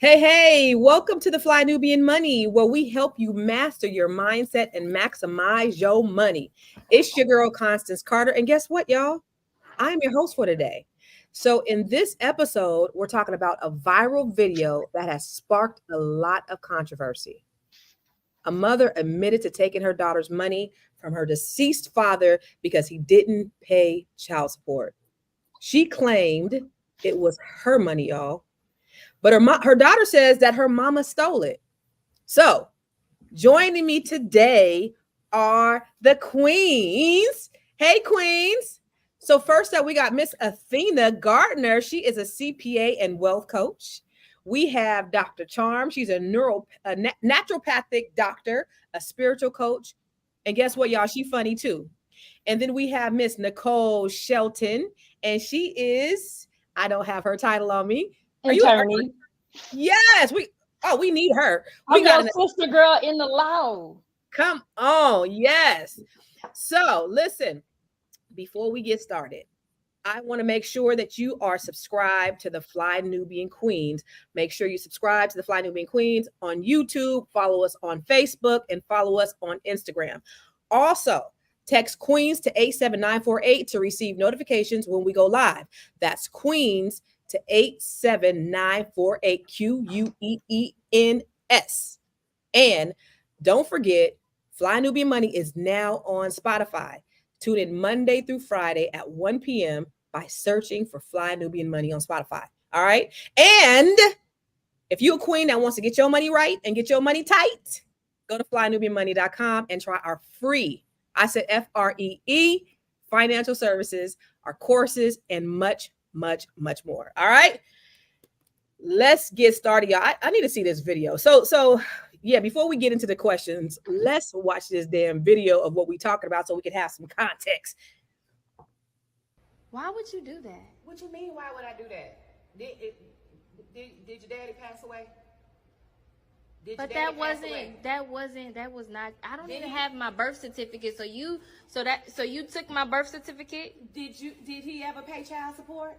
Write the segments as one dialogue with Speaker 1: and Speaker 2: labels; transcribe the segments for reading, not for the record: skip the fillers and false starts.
Speaker 1: Hey, welcome to the Fly Nubian Money, where we help you master your mindset and maximize your money. It's your girl, Constance Carter. And guess what, y'all? I'm your host for today. So, in this episode, we're talking about a viral video that has sparked a lot of controversy. A mother admitted to taking her daughter's money from her deceased father because he didn't pay child support. She claimed it was her money, y'all. But her daughter says that her mama stole it. So, joining me today are the queens. Hey, queens. So, first up, we got Miss Athena Gardner. She is a CPA and wealth coach. We have Dr. Charm. She's a naturopathic doctor, a spiritual coach. And guess what, y'all? She funny too. And then we have Miss Nicole Shelton. And she is, I don't have her title on me. Are you
Speaker 2: attorney?
Speaker 1: Yes, we need her.
Speaker 2: I'm your sister girl in the law.
Speaker 1: Come on, yes. So listen, before we get started, I want to make sure that you are subscribed to the Fly Nubian Queens. Make sure you subscribe to the Fly Nubian Queens on YouTube, follow us on Facebook, and follow us on Instagram. Also, text Queens to 87948 to receive notifications when we go live. That's Queens to 87948 QUEENS. And don't forget, Fly Nubian Money is now on Spotify. Tune in Monday through Friday at 1 p.m. by searching for Fly Nubian Money on Spotify. All right. And if you're a queen that wants to get your money right and get your money tight, go to flynubianmoney.com and try our free, I said FREE, financial services, our courses, and much more. All right, let's get started, y'all. I need to see this video. So yeah, before we get into the questions, let's watch this damn video of what we're talking about so we can have some context.
Speaker 3: Why would you do that?
Speaker 4: What you mean, why would I do that? Did your daddy pass away?
Speaker 3: But that was not. I don't even have my birth certificate. So you took my birth certificate?
Speaker 4: Did he ever pay child support?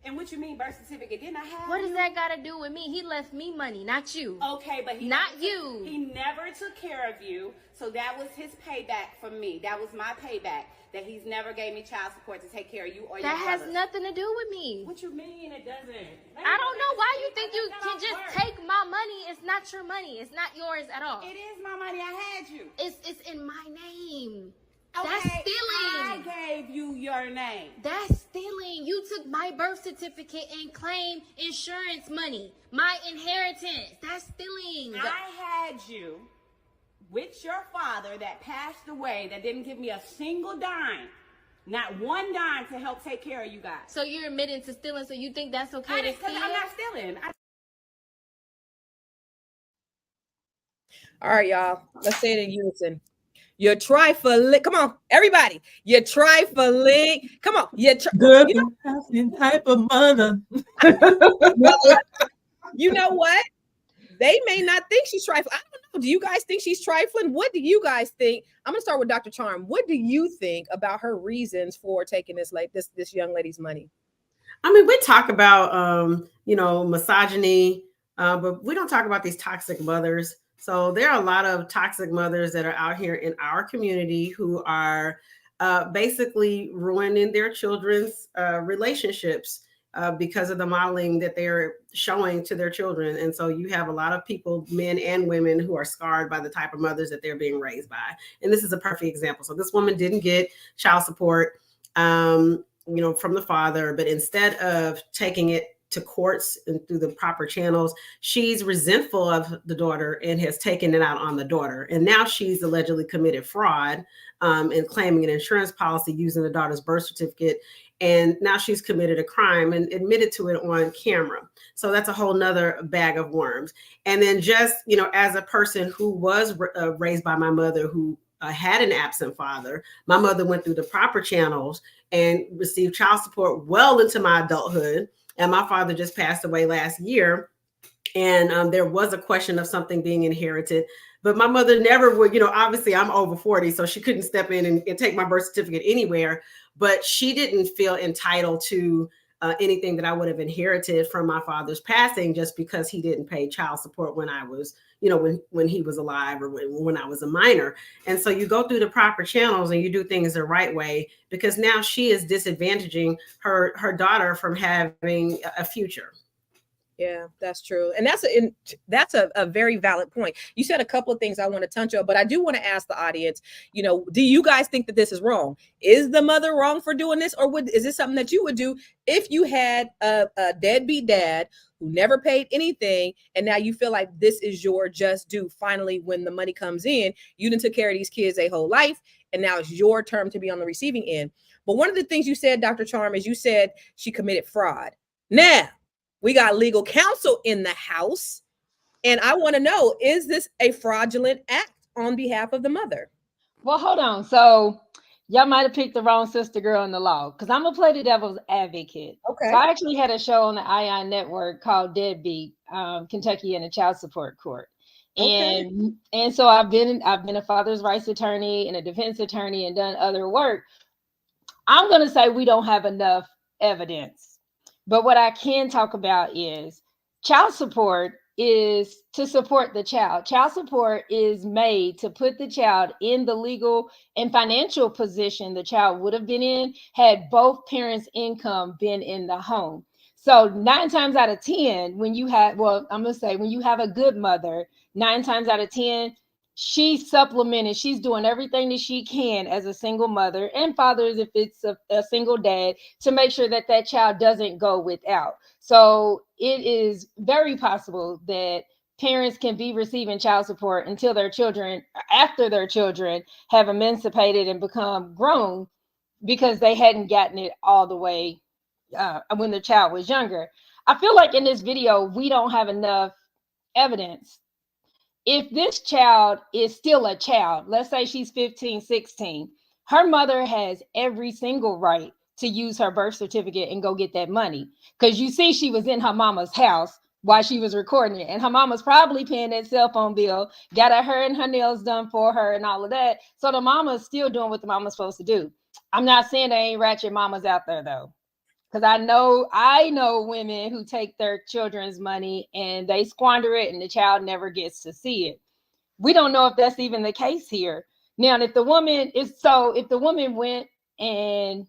Speaker 4: And what you mean birth certificate? Didn't I have?
Speaker 3: What does that got to do with me? He left me money, not you.
Speaker 4: Okay, but
Speaker 3: He
Speaker 4: never took care of you, so that was his payback from me. That was my payback. That he's never gave me child support to take care of you or your
Speaker 3: That has
Speaker 4: brothers.
Speaker 3: nothing to do with me.
Speaker 4: What you mean it doesn't?
Speaker 3: I don't know why you think you can just take my money. It's not your money. It's not yours at all.
Speaker 4: It is my money. I had you.
Speaker 3: It's in my name.
Speaker 4: Okay,
Speaker 3: That's stealing.
Speaker 4: I gave you your name.
Speaker 3: That's stealing. You took my birth certificate and claimed insurance money, my inheritance. That's stealing.
Speaker 4: I had you with your father that passed away, that didn't give me a single dime, not one dime to help take care of you guys.
Speaker 3: So you're admitting to stealing, so you think that's okay to steal?
Speaker 4: I'm not stealing.
Speaker 1: All right, y'all, let's say it in unison. You're trifling. Come on, everybody. You're trifling. Come on.
Speaker 5: Good type of mother.
Speaker 1: You know what? They may not think she's trifling. I don't know. Do you guys think she's trifling? What do you guys think? I'm gonna start with Dr. Charm. What do you think about her reasons for taking this young lady's money?
Speaker 5: I mean, we talk about misogyny, but we don't talk about these toxic mothers. So there are a lot of toxic mothers that are out here in our community who are basically ruining their children's relationships because of the modeling that they're showing to their children. And so you have a lot of people, men and women, who are scarred by the type of mothers that they're being raised by. And this is a perfect example. So this woman didn't get child support, from the father, but instead of taking it to courts and through the proper channels, she's resentful of the daughter and has taken it out on the daughter. And now she's allegedly committed fraud and claiming an insurance policy using the daughter's birth certificate. And now she's committed a crime and admitted to it on camera. So that's a whole nother bag of worms. And then just, as a person who was raised by my mother, who had an absent father, my mother went through the proper channels and received child support well into my adulthood. And my father just passed away last year. And there was a question of something being inherited. But my mother never would, obviously I'm over 40, so she couldn't step in and take my birth certificate anywhere. But she didn't feel entitled to anything that I would have inherited from my father's passing just because he didn't pay child support when I was, when he was alive or when I was a minor. And so you go through the proper channels and you do things the right way, because now she is disadvantaging her daughter from having a future.
Speaker 1: Yeah, that's true. And that's a very valid point. You said a couple of things I want to touch on, but I do want to ask the audience, do you guys think that this is wrong? Is the mother wrong for doing this? Or is this something that you would do if you had a deadbeat dad who never paid anything, and now you feel like this is your just due? Finally, when the money comes in, you done took care of these kids their whole life, and now it's your turn to be on the receiving end. But one of the things you said, Dr. Charm, is you said she committed fraud. Now, we got legal counsel in the house, and I want to know, is this a fraudulent act on behalf of the mother?
Speaker 2: Well, hold on. So y'all might have picked the wrong sister girl in the law, because I'm going to play the devil's advocate.
Speaker 1: Okay.
Speaker 2: So I actually had a show on the ION network called Deadbeat, Kentucky and the Child Support Court.
Speaker 1: Okay.
Speaker 2: And so I've been a father's rights attorney and a defense attorney and done other work. I'm going to say we don't have enough evidence. But what I can talk about is child support is to support the child. Child support is made to put the child in the legal and financial position the child would have been in had both parents' income been in the home. So 9 times out of 10, when you have a good mother, 9 times out of 10, she's supplementing, she's doing everything that she can as a single mother and fathers, if it's a single dad, to make sure that that child doesn't go without. So it is very possible that parents can be receiving child support until after their children have emancipated and become grown, because they hadn't gotten it all the way when the child was younger. I feel like in this video, we don't have enough evidence. If this child is still a child, let's say she's 15, 16, her mother has every single right to use her birth certificate and go get that money. Because you see, she was in her mama's house while she was recording it. And her mama's probably paying that cell phone bill, got her hair and her nails done for her and all of that. So the mama's still doing what the mama's supposed to do. I'm not saying there ain't ratchet mamas out there, though. Because I know women who take their children's money and they squander it and the child never gets to see it. We don't know if that's even the case here. Now, if the woman went and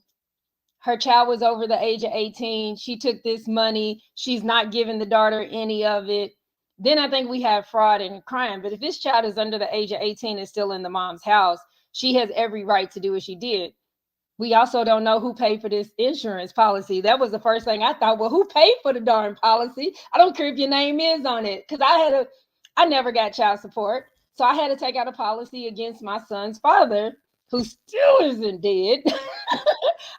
Speaker 2: her child was over the age of 18, she took this money, she's not giving the daughter any of it, then I think we have fraud and crime. But if this child is under the age of 18 and still in the mom's house, she has every right to do what she did. We also don't know who paid for this insurance policy. That was the first thing I thought. Well, who paid for the darn policy? I don't care if your name is on it, because I never got child support. So I had to take out a policy against my son's father, who still isn't dead.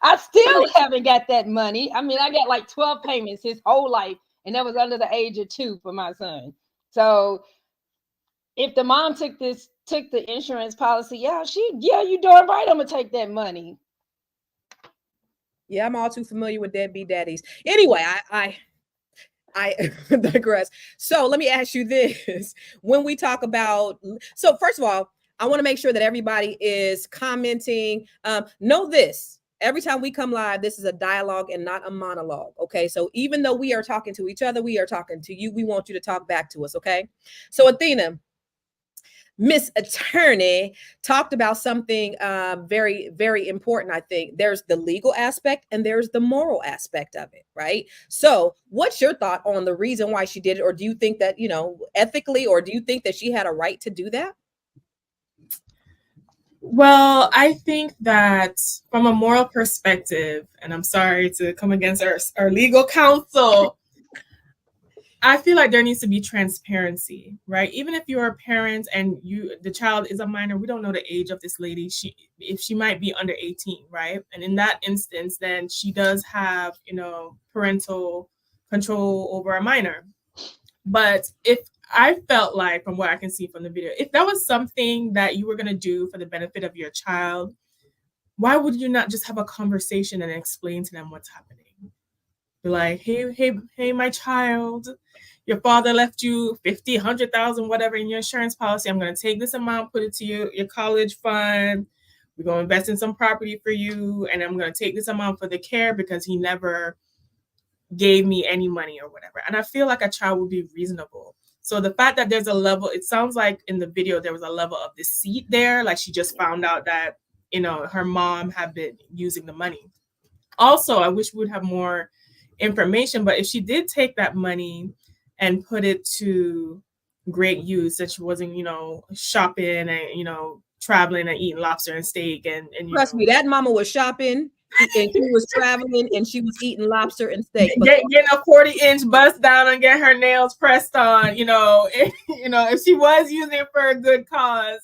Speaker 2: I still haven't got that money. I mean, I got like 12 payments his whole life, and that was under the age of 2 for my son. So if the mom took the insurance policy, you darn right I'm gonna take that money.
Speaker 1: Yeah, I'm all too familiar with deadbeat daddies. Anyway, I digress. So let me ask you this. When we talk about, so first of all, I want to make sure that everybody is commenting. Know this, every time we come live, this is a dialogue and not a monologue. Okay. So even though we are talking to each other, we are talking to you. We want you to talk back to us. Okay. So Athena, Miss Attorney, talked about something very, very important. I think there's the legal aspect and there's the moral aspect of it, right? So what's your thought on the reason why she did it? Or do you think that, ethically, or do you think that she had a right to do that?
Speaker 6: Well, I think that from a moral perspective, and I'm sorry to come against our legal counsel, I feel like there needs to be transparency, right? Even if you're a parent and the child is a minor, we don't know the age of this lady. If she might be under 18, right? And in that instance, then she does have, parental control over a minor. But if I felt like, from what I can see from the video, if that was something that you were going to do for the benefit of your child, why would you not just have a conversation and explain to them what's happening? Be like, hey, my child, your father left you 50, 100,000, whatever in your insurance policy. I'm going to take this amount, put it to your college fund. We're going to invest in some property for you. And I'm going to take this amount for the care because he never gave me any money or whatever. And I feel like a child would be reasonable. So the fact that there's a level, it sounds like in the video there was a level of deceit there, like she just found out that, you know, her mom had been using the money. Also, I wish we would have more information, but if she did take that money and put it to great use, that she wasn't, you know, shopping and, you know, traveling and eating lobster and steak and
Speaker 1: trust me, that mama was shopping and she was traveling and she was eating lobster and steak. But
Speaker 6: getting a 40-inch bust down and get her nails pressed on, you know, if she was using it for a good cause,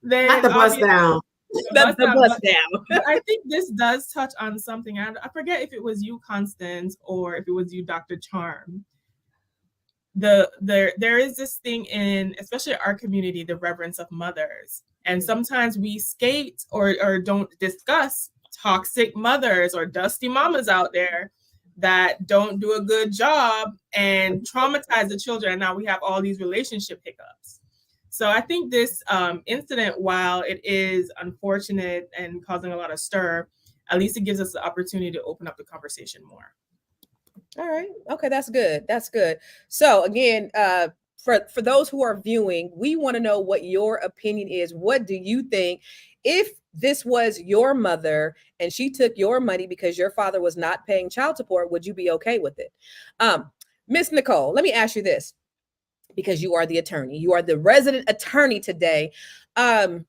Speaker 6: then
Speaker 5: Not the bust down.
Speaker 1: the bust down.
Speaker 6: But I think this does touch on something. I forget if it was you, Constance, or if it was you, Dr. Charm. There is this thing in, especially our community, the reverence of mothers. And sometimes we skate or don't discuss toxic mothers or dusty mamas out there that don't do a good job and traumatize the children. And now we have all these relationship hiccups. So I think this incident, while it is unfortunate and causing a lot of stir, at least it gives us the opportunity to open up the conversation more.
Speaker 1: All right. Okay, that's good. That's good. So again, for those who are viewing, we want to know what your opinion is. What do you think if this was your mother and she took your money because your father was not paying child support? Would you be okay with it? Miss Nicole, let me ask you this, because you are the attorney. You are the resident attorney today. When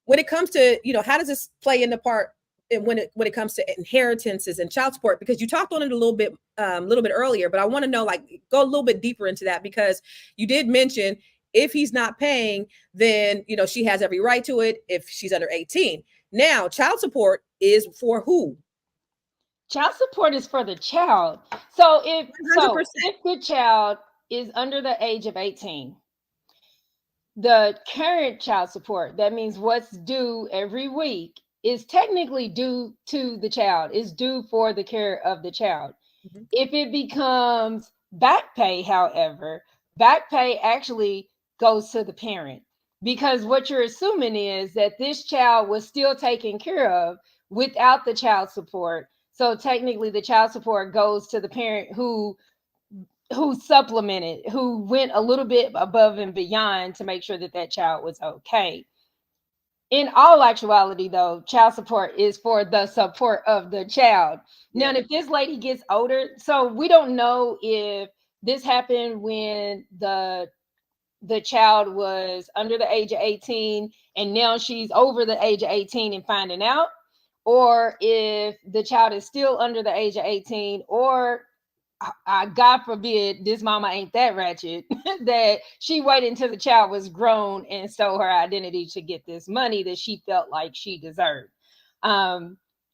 Speaker 1: it comes to, you know, how does this play into part when it comes to inheritances and child support? Because you talked on it a little bit earlier, but I want to know, like, go a little bit deeper into that, because you did mention if he's not paying, then, you know, she has every right to it if she's under 18. Now, child support is for who?
Speaker 2: Child support is for the child. So if
Speaker 1: 100%.
Speaker 2: If the child is under the age of 18, the current child support, that means what's due every week, is technically due to the child, is due for the care of the child. Mm-hmm. If it becomes back pay, however, back pay actually goes to the parent, because what you're assuming is that this child was still taken care of without the child support. So technically the child support goes to the parent who supplemented, who went a little bit above and beyond to make sure that that child was okay. In all actuality, though, child support is for the support of the child. Now, if this lady gets older, so we don't know if this happened when the child was under the age of 18 and now she's over the age of 18 and finding out, or if the child is still under the age of 18, or God forbid, this mama ain't that ratchet that she waited until the child was grown and stole her identity to get this money that she felt like she deserved.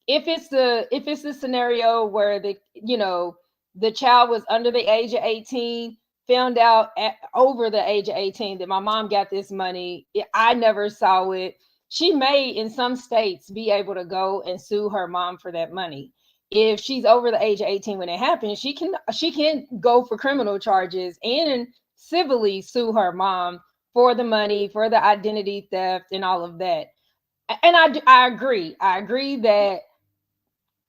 Speaker 2: If it's the scenario where the child was under the age of 18, found out over the age of 18 that my mom got this money, I never saw it. She may, in some states, be able to go and sue her mom for that money. If she's over the age of 18 when it happens, she can go for criminal charges and civilly sue her mom for the money, for the identity theft and all of that. And I agree that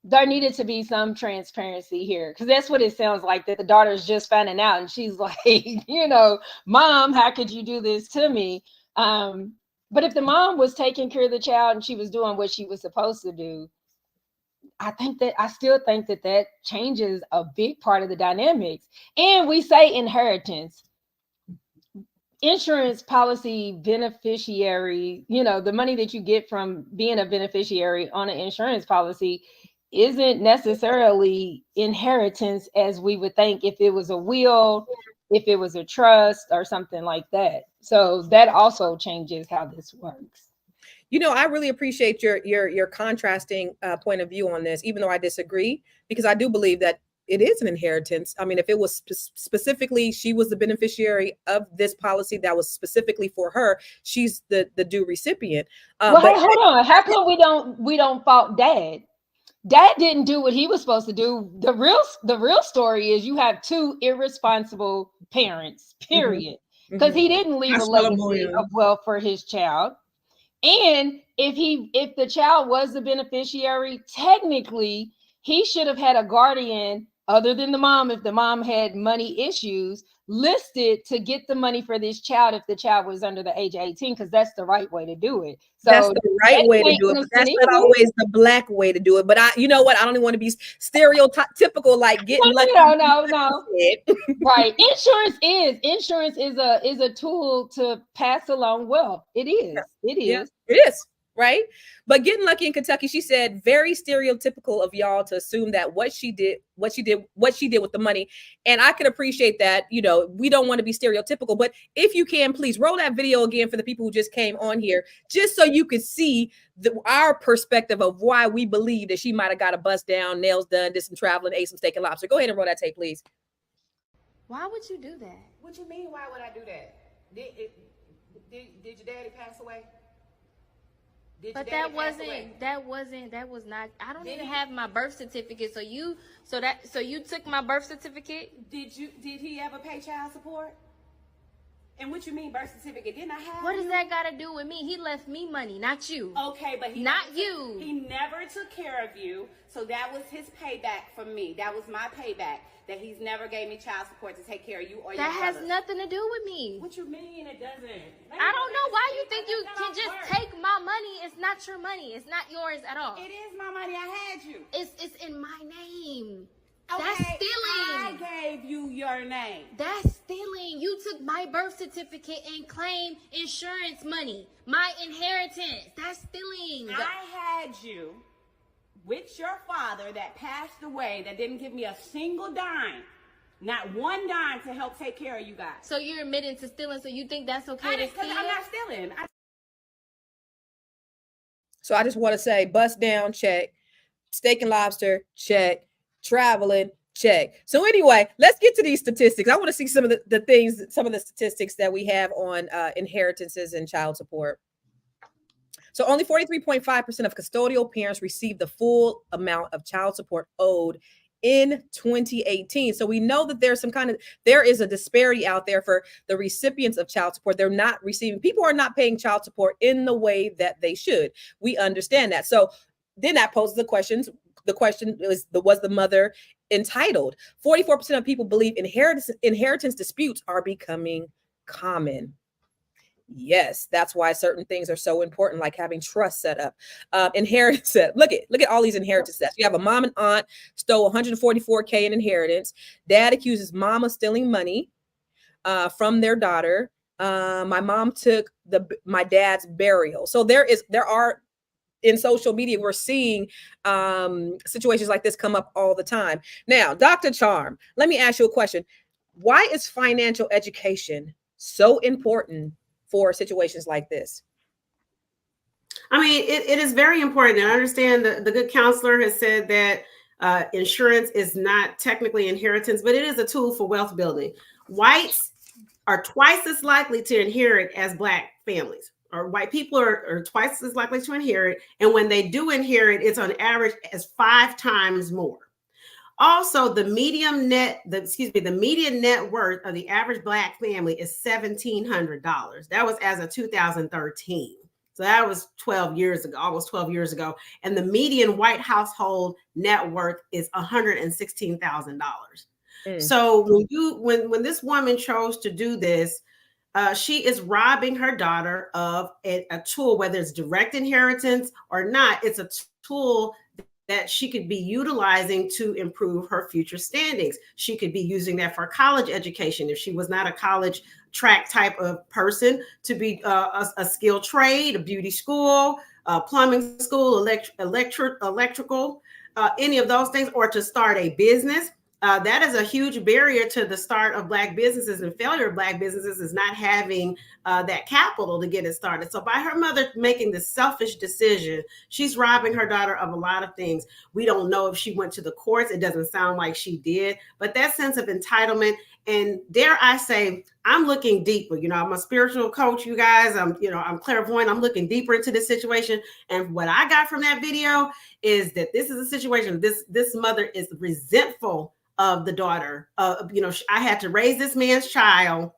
Speaker 2: there needed to be some transparency here, because that's what it sounds like, that the daughter's just finding out and she's like, Mom, how could you do this to me? But if the mom was taking care of the child and she was doing what she was supposed to do, I still think that changes a big part of the dynamics. And we say inheritance, insurance policy beneficiary, the money that you get from being a beneficiary on an insurance policy isn't necessarily inheritance as we would think if it was a will, if it was a trust or something like that. So that also changes how this works.
Speaker 1: I really appreciate your contrasting point of view on this, even though I disagree, because I do believe that it is an inheritance. I mean, if it was specifically, she was the beneficiary of this policy that was specifically for her, she's the due recipient.
Speaker 2: Well, hey, hold on. How come we don't fault Dad? Dad didn't do what he was supposed to do. The real story is you have two irresponsible parents, period. Because he didn't leave a legacy of wealth for his child. And if the child was the beneficiary, technically he should have had a guardian other than the mom, if the mom had money issues, listed to get the money for this child if the child was under the age of 18, because that's the right way to do it. So
Speaker 1: that's the right way to do it, but that's not always the black way to do it. But you know what? I don't even want to be stereotypical, like getting lucky.
Speaker 2: No. Right. Insurance is a tool to pass along wealth. It is.
Speaker 1: Yeah, it is. Right. But getting lucky in Kentucky, she said, very stereotypical of y'all to assume that what she did with the money. And I can appreciate that. You know, we don't want to be stereotypical, but if you can, please roll that video again for the people who just came on here, just so you could see our perspective of why we believe that she might have got a bust down, nails done, did some traveling, ate some steak and lobster. Go ahead and roll that tape, please.
Speaker 3: Why would you do that?
Speaker 4: What you mean, why would I do that? Did your daddy pass away?
Speaker 3: But that was not, I don't even have my birth certificate. So you took my birth certificate?
Speaker 4: Did he ever pay child support? And what you mean birth certificate? Didn't I have
Speaker 3: What does that got to do with me? He left me money, not you.
Speaker 4: Okay, but he never took care of you. So that was his payback from me. That was my payback. That he's never gave me child support to take care of you or your
Speaker 3: That has
Speaker 4: brothers.
Speaker 3: nothing to do with me.
Speaker 4: What you mean it doesn't?
Speaker 3: I don't know why you think you can just take my money. It's not your money. It's not yours at all.
Speaker 4: It is my money. I had you.
Speaker 3: It's in my name.
Speaker 4: Okay,
Speaker 3: That's stealing.
Speaker 4: I gave you your name.
Speaker 3: That's stealing. You took my birth certificate and claimed insurance money, my inheritance. That's stealing.
Speaker 4: I had you with your father that passed away, that didn't give me a single dime, not one dime to help take care of you guys.
Speaker 3: So you're admitting to stealing, so you think that's okay to steal?
Speaker 4: I'm not stealing.
Speaker 1: So I just want to say, bust down, check. Steak and lobster, check. Traveling, check. So anyway, let's get to these statistics. I want to see some of the statistics that we have on inheritances and child support. So only 43.5% of custodial parents received the full amount of child support owed in 2018. So we know that there is a disparity out there for the recipients of child support. They're not receiving, people are not paying child support in the way that they should. We understand that. So then that poses the question was the mother entitled? 44% of people believe inheritance disputes are becoming common. Yes, that's why certain things are so important, like having trust set up. Inheritance. Look at all these inheritance sets. You have a mom and aunt stole $144K in inheritance. Dad accuses mom of stealing money from their daughter. My mom took my dad's burial. So there are in social media, we're seeing situations like this come up all the time. Now, Dr. Charm, let me ask you a question. Why is financial education so important for situations like this?
Speaker 5: I mean, it is very important. And I understand the good counselor has said that insurance is not technically inheritance, but it is a tool for wealth building. Whites are twice as likely to inherit as Black families. Or white people are twice as likely to inherit. And when they do inherit, it's on average as 5 times more. Also, the median net worth of the average Black family is $1,700. That was as of 2013. So that was 12 years ago, almost 12 years ago. And the median white household net worth is $116,000. So when this woman chose to do this, she is robbing her daughter of a tool, whether it's direct inheritance or not. It's a tool that she could be utilizing to improve her future standings. She could be using that for college education. If she was not a college track type of person, to be a skilled trade, a beauty school, plumbing school, electrical, any of those things, or to start a business. That is a huge barrier to the start of Black businesses, and failure of Black businesses is not having that capital to get it started. So by her mother making this selfish decision, she's robbing her daughter of a lot of things. We don't know if she went to the courts. It doesn't sound like she did, but that sense of entitlement, and dare I say, I'm looking deeper. You know, I'm a spiritual coach, you guys. I'm clairvoyant. I'm looking deeper into this situation. And what I got from that video is that this is a situation, this mother is resentful of the daughter. I had to raise this man's child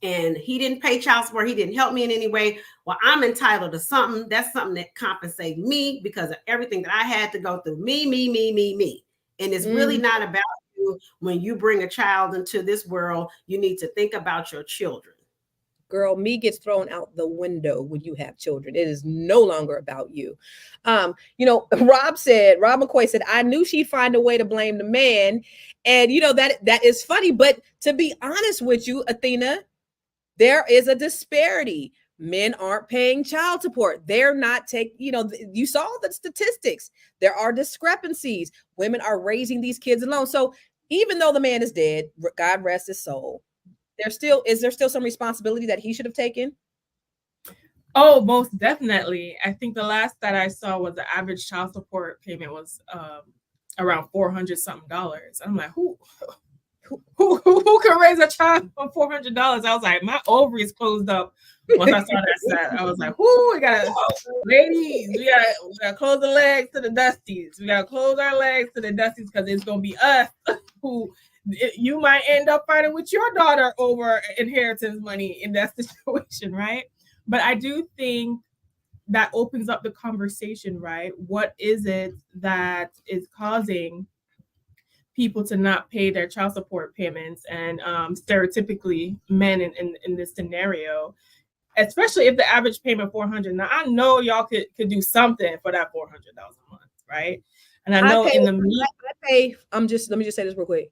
Speaker 5: and he didn't pay child support. He didn't help me in any way. Well, I'm entitled to something. That's something that compensates me because of everything that I had to go through. Me. And it's really not about you. when you bring a child into this world, you need to think about your children.
Speaker 1: Girl, me gets thrown out the window when you have children. It is no longer about you. Rob McCoy said, I knew she'd find a way to blame the man. And that is funny. But to be honest with you, Athena, there is a disparity. Men aren't paying child support. They're not taking, you saw the statistics. There are discrepancies. Women are raising these kids alone. So even though the man is dead, God rest his soul, is there still some responsibility that he should have taken?
Speaker 6: Oh, most definitely. I think the last that I saw was the average child support payment was around $400 something. I'm like, who can raise a child for $400? I was like, my ovaries closed up once I saw that stat. I was like, ladies, we gotta close the legs to the dusties. We gotta close our legs to the dusties, because it's gonna be us who you might end up fighting with your daughter over inheritance money in that situation, right? But I do think that opens up the conversation, right? What is it that is causing people to not pay their child support payments? And stereotypically, men in this scenario, especially if the average payment $400. Now, I know y'all could do something for that $400 a month, right? And I know let
Speaker 1: me just say this real quick.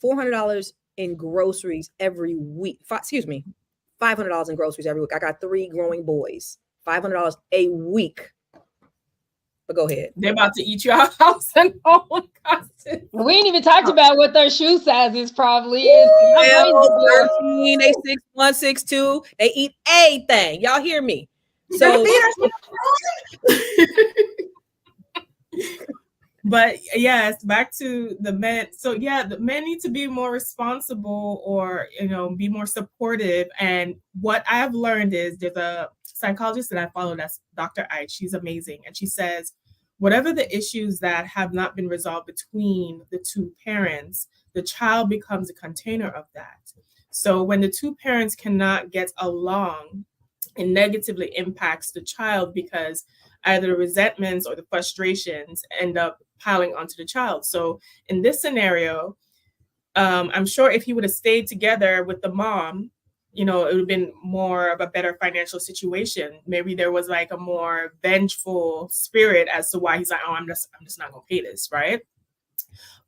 Speaker 1: $400 in groceries every week. $500 in groceries every week. I got 3 growing boys. $500 a week. But go ahead.
Speaker 6: They're about to eat your house and home costumes.
Speaker 2: We ain't even talked about what their shoe sizes probably is.
Speaker 1: 13, they 6'1", 6'2". They eat everything. Y'all hear me? So
Speaker 6: but yes, back to the men. So yeah, the men need to be more responsible, or be more supportive. And what I've learned is, there's a psychologist that I follow, that's Dr. Ike. She's amazing, and she says, whatever the issues that have not been resolved between the two parents, the child becomes a container of that. So when the two parents cannot get along, it negatively impacts the child, because either the resentments or the frustrations end up piling onto the child. So in this scenario, I'm sure if he would have stayed together with the mom, it would have been more of a better financial situation. Maybe there was like a more vengeful spirit as to why he's like, oh, I'm just not gonna pay this, right?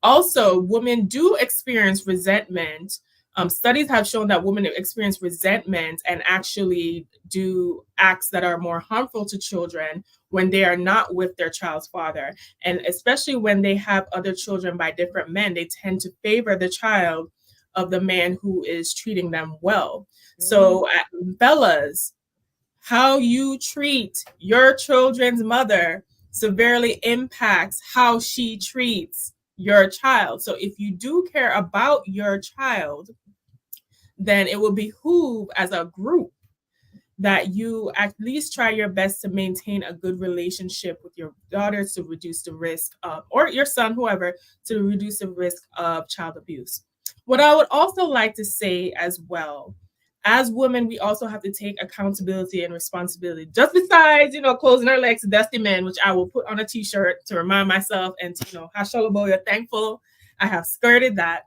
Speaker 6: Also, women do experience resentment. Studies have shown that women experience resentment and actually do acts that are more harmful to children when they are not with their child's father. And especially when they have other children by different men, they tend to favor the child of the man who is treating them well. Mm-hmm. So fellas, how you treat your children's mother severely impacts how she treats your child. So if you do care about your child, then it will behoove as a group that you at least try your best to maintain a good relationship with your daughter, to reduce the risk of, or your son, whoever, to reduce the risk of child abuse. What I would also like to say as well, as women, we also have to take accountability and responsibility. Just besides, closing our legs to dusty men, which I will put on a t-shirt to remind myself, and to, Hasholaboya, thankful I have skirted that.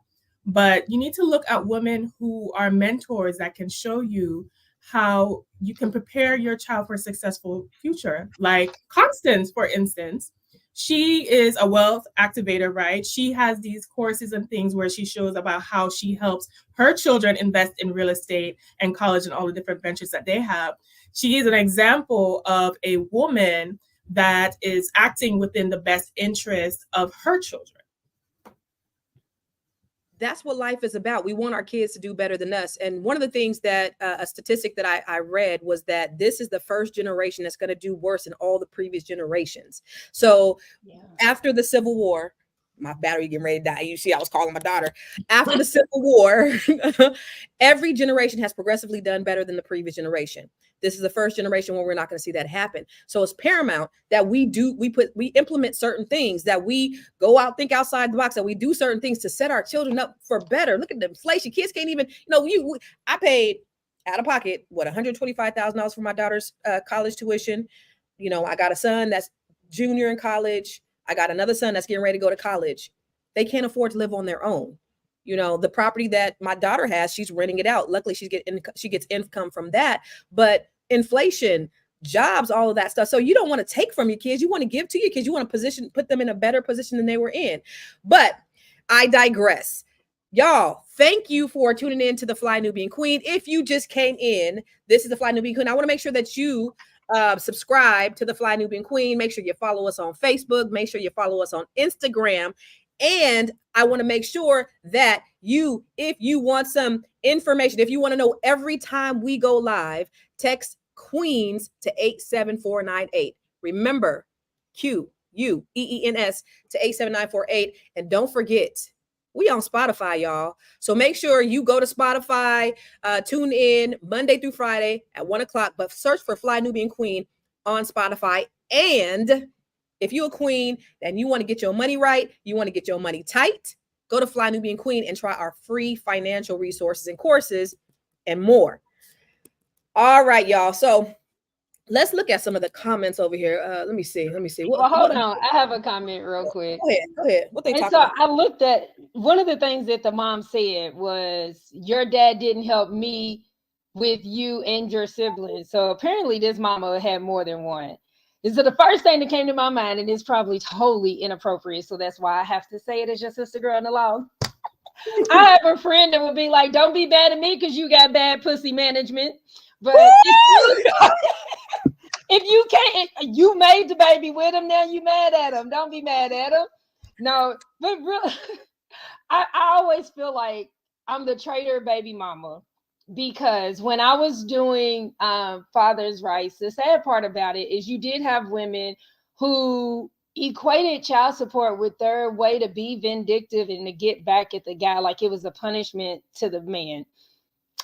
Speaker 6: But you need to look at women who are mentors that can show you how you can prepare your child for a successful future. Like Constance, for instance, she is a wealth activator, right? She has these courses and things where she shows about how she helps her children invest in real estate and college and all the different ventures that they have. She is an example of a woman that is acting within the best interest of her children.
Speaker 1: That's what life is about. We want our kids to do better than us. And one of the things that a statistic that I read was that this is the first generation that's going to do worse than all the previous generations. So after the Civil War, my battery getting ready to die. You see, I was calling my daughter. After the Civil War, every generation has progressively done better than the previous generation. This is the first generation where we're not going to see that happen. So it's paramount that we implement certain things, that we go out, think outside the box, that we do certain things to set our children up for better. Look at the inflation. Kids can't even, I paid out of pocket, $125,000 for my daughter's college tuition. I got a son that's junior in college. I got another son that's getting ready to go to college. They can't afford to live on their own. You know, the property that my daughter has, she's renting it out. Luckily, she gets income from that. But inflation, jobs, all of that stuff. So you don't want to take from your kids. You want to give to your kids. You want to put them in a better position than they were in. But I digress. Y'all, thank you for tuning in to the Fly Nubian Queen. If you just came in, this is the Fly Nubian Queen. I want to make sure that you subscribe to the Fly Nubian Queen. Make sure you follow us on Facebook. Make sure you follow us on Instagram. And I want to make sure that if you want some information, if you want to know every time we go live, text Queens to 87498. Remember, QUEENS to 87948. And don't forget, we on Spotify, y'all. So make sure you go to Spotify, tune in Monday through Friday at 1:00, but search for Fly Nubian Queen on Spotify. And if you're a queen and you want to get your money right, you want to get your money tight, go to Fly Nubian Queen and try our free financial resources and courses and more. All right, y'all. So let's look at some of the comments over here. Let me see.
Speaker 2: Well, hold on. I have a comment real quick.
Speaker 1: Go ahead. What they talking
Speaker 2: about?
Speaker 1: I
Speaker 2: looked at one of the things that the mom said was, your dad didn't help me with you and your siblings. So apparently this mama had more than one. This is the first thing that came to my mind, and it's probably totally inappropriate. So that's why I have to say it as your sister girl in the law. I have a friend that would be like, don't be bad at me because you got bad pussy management. But if you can't, you made the baby with him, now you mad at him. Don't be mad at him. No, but really, I always feel like I'm the traitor baby mama. Because when I was doing father's rights, the sad part about it is you did have women who equated child support with their way to be vindictive and to get back at the guy, like it was a punishment to the man.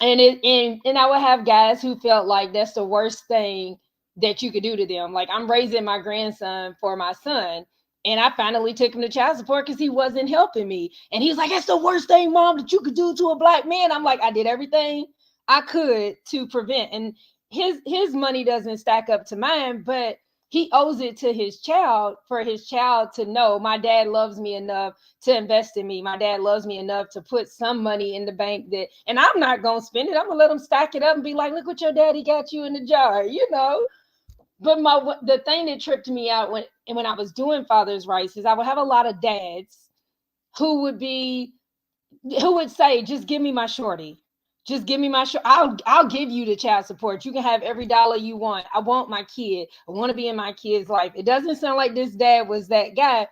Speaker 2: And I would have guys who felt like that's the worst thing that you could do to them. Like, I'm raising my grandson for my son, and I finally took him to child support because he wasn't helping me. And he's like, that's the worst thing, mom, that you could do to a black man. I'm like, I did everything I could to prevent. And his money doesn't stack up to mine, but he owes it to his child for his child to know my dad loves me enough to invest in me. My dad loves me enough to put some money in the bank and I'm not going to spend it. I'm going to let him stack it up and be like, look what your daddy got you in the jar, you know? But the thing that tripped me out when I was doing father's rights is I would have a lot of dads who would say, just give me my shorty. Just give me my I'll give you the child support. You can have every dollar you want. I want my kid. I want to be in my kid's life. It doesn't sound like this dad was that guy.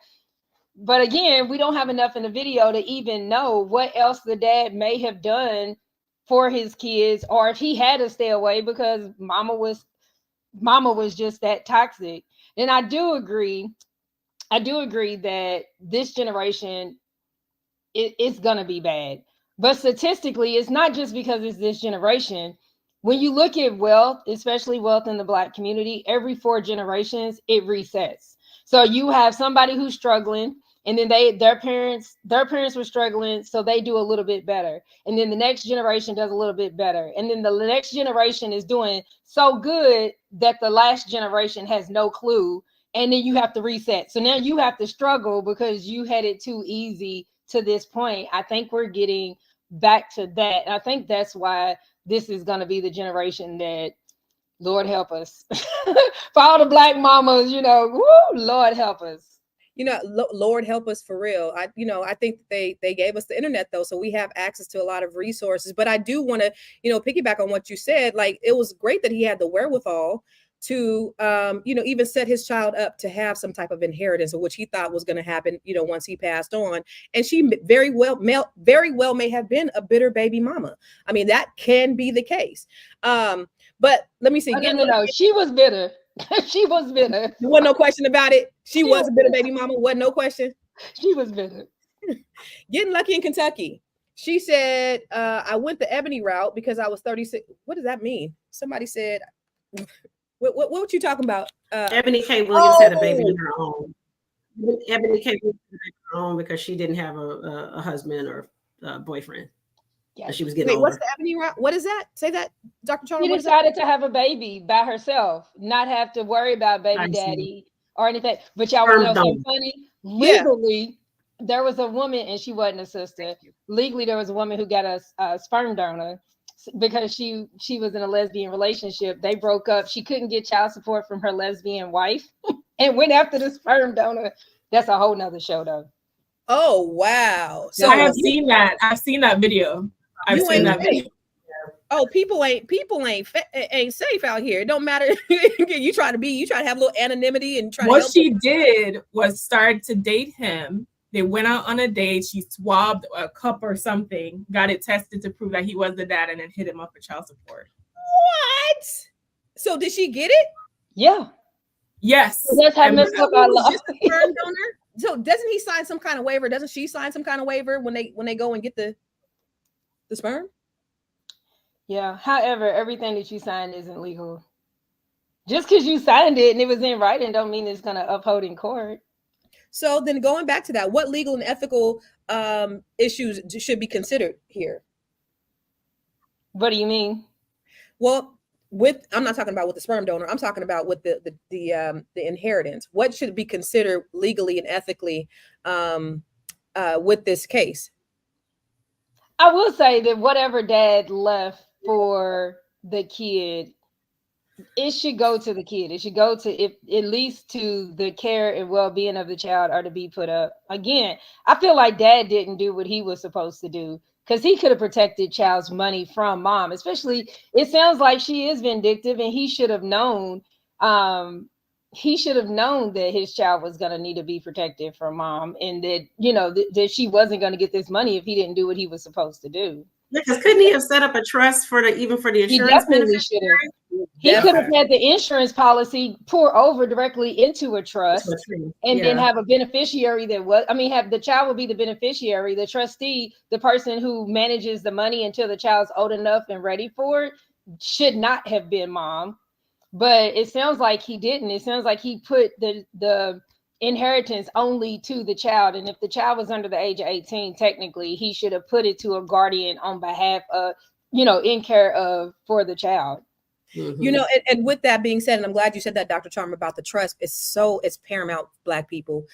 Speaker 2: But again, we don't have enough in the video to even know what else the dad may have done for his kids, or if he had to stay away because mama was just that toxic. And I do agree that this generation, it's gonna be bad. But statistically, it's not just because it's this generation. When you look at wealth, especially wealth in the Black community, every 4 generations, it resets. So you have somebody who's struggling, and then their parents were struggling, so they do a little bit better. And then the next generation does a little bit better. And then the next generation is doing so good that the last generation has no clue. And then you have to reset. So now you have to struggle because you had it too easy to this point. I think we're getting back to that. And I think that's why this is going to be the generation that, Lord help us. For all the Black mamas, woo, Lord help us.
Speaker 1: Lord help us for real. I think they gave us the internet though, so we have access to a lot of resources. But I do want to, piggyback on what you said. Like, it was great that he had the wherewithal to, even set his child up to have some type of inheritance, of which he thought was going to happen, once he passed on. And she very well may have been a bitter baby mama. I mean, that can be the case. But let me see.
Speaker 2: No, she was bitter. She was bitter.
Speaker 1: There wasn't no question about it. She was a bitter baby mama. Wasn't no question.
Speaker 2: She was bitter.
Speaker 1: Getting lucky in Kentucky. She said, I went the Ebony route because I was 36. What does that mean? Somebody said, what you talking about?
Speaker 5: Ebony K. Williams had a baby of her own. Ebony K. Williams had a baby of her own because she didn't have a husband or a boyfriend. Yeah, she was getting older.
Speaker 1: What's the Ebony route? What is that? Say that, Dr. Charles.
Speaker 2: She decided to have a baby by herself, not have to worry about baby daddy or anything. But y'all want to know something funny? Legally, there was a woman, and she wasn't a sister. Legally, there was a woman who got a sperm donor because she was in a lesbian relationship. They broke up. She couldn't get child support from her lesbian wife and went after the sperm donor. That's a whole nother show, though.
Speaker 1: Oh wow!
Speaker 2: So
Speaker 6: I have seen that. I've seen that video. I've
Speaker 1: You
Speaker 6: seen
Speaker 1: ain't
Speaker 6: that
Speaker 1: safe.
Speaker 6: video.
Speaker 1: Oh, people ain't safe out here. It don't matter. You try to have a little anonymity and try to
Speaker 6: What
Speaker 1: help
Speaker 6: she did was start to date him. They went out on a date. She swabbed a cup or something, got it tested to prove that he was the dad, and then hit him up for child support.
Speaker 1: What? So did she get it?
Speaker 2: Yeah.
Speaker 6: Yes.
Speaker 2: So that's how messed up our law.
Speaker 1: Just a sperm donor. So doesn't he sign some kind of waiver? Doesn't she sign some kind of waiver when they go and get the sperm?
Speaker 2: Yeah. However, everything that you signed isn't legal. Just because you signed it and it was in writing don't mean it's going to uphold in court.
Speaker 1: So then going back to that, what legal and ethical issues should be considered here?
Speaker 2: What do you mean?
Speaker 1: Well, I'm not talking about with the sperm donor. I'm talking about with the inheritance. What should be considered legally and ethically with this case?
Speaker 2: I will say that whatever dad left for the kid, it should go to the kid. It should go to, if at least to the care and well-being of the child, or to be put up. Again, I feel like dad didn't do what he was supposed to do, because he could have protected child's money from mom. Especially, it sounds like she is vindictive, and he should have known. He should have known that his child was going to need to be protected from mom, and that, you know, that she wasn't going to get this money if he didn't do what he was supposed to do.
Speaker 5: Because couldn't he have set up a trust for the insurance?
Speaker 2: He definitely should have. He could have had the insurance policy pour over directly into a trust, and then have a beneficiary that was, have the child would be the beneficiary, the trustee, the person who manages the money until the child's old enough and ready for it, should not have been mom. But it sounds like he didn't. It sounds like he put the inheritance only to the child. And if the child was under the age of 18, technically, he should have put it to a guardian on behalf of, in care of, for the child.
Speaker 1: Mm-hmm. And with that being said, and I'm glad you said that, Dr. Charmer, about the trust, it's paramount, Black people.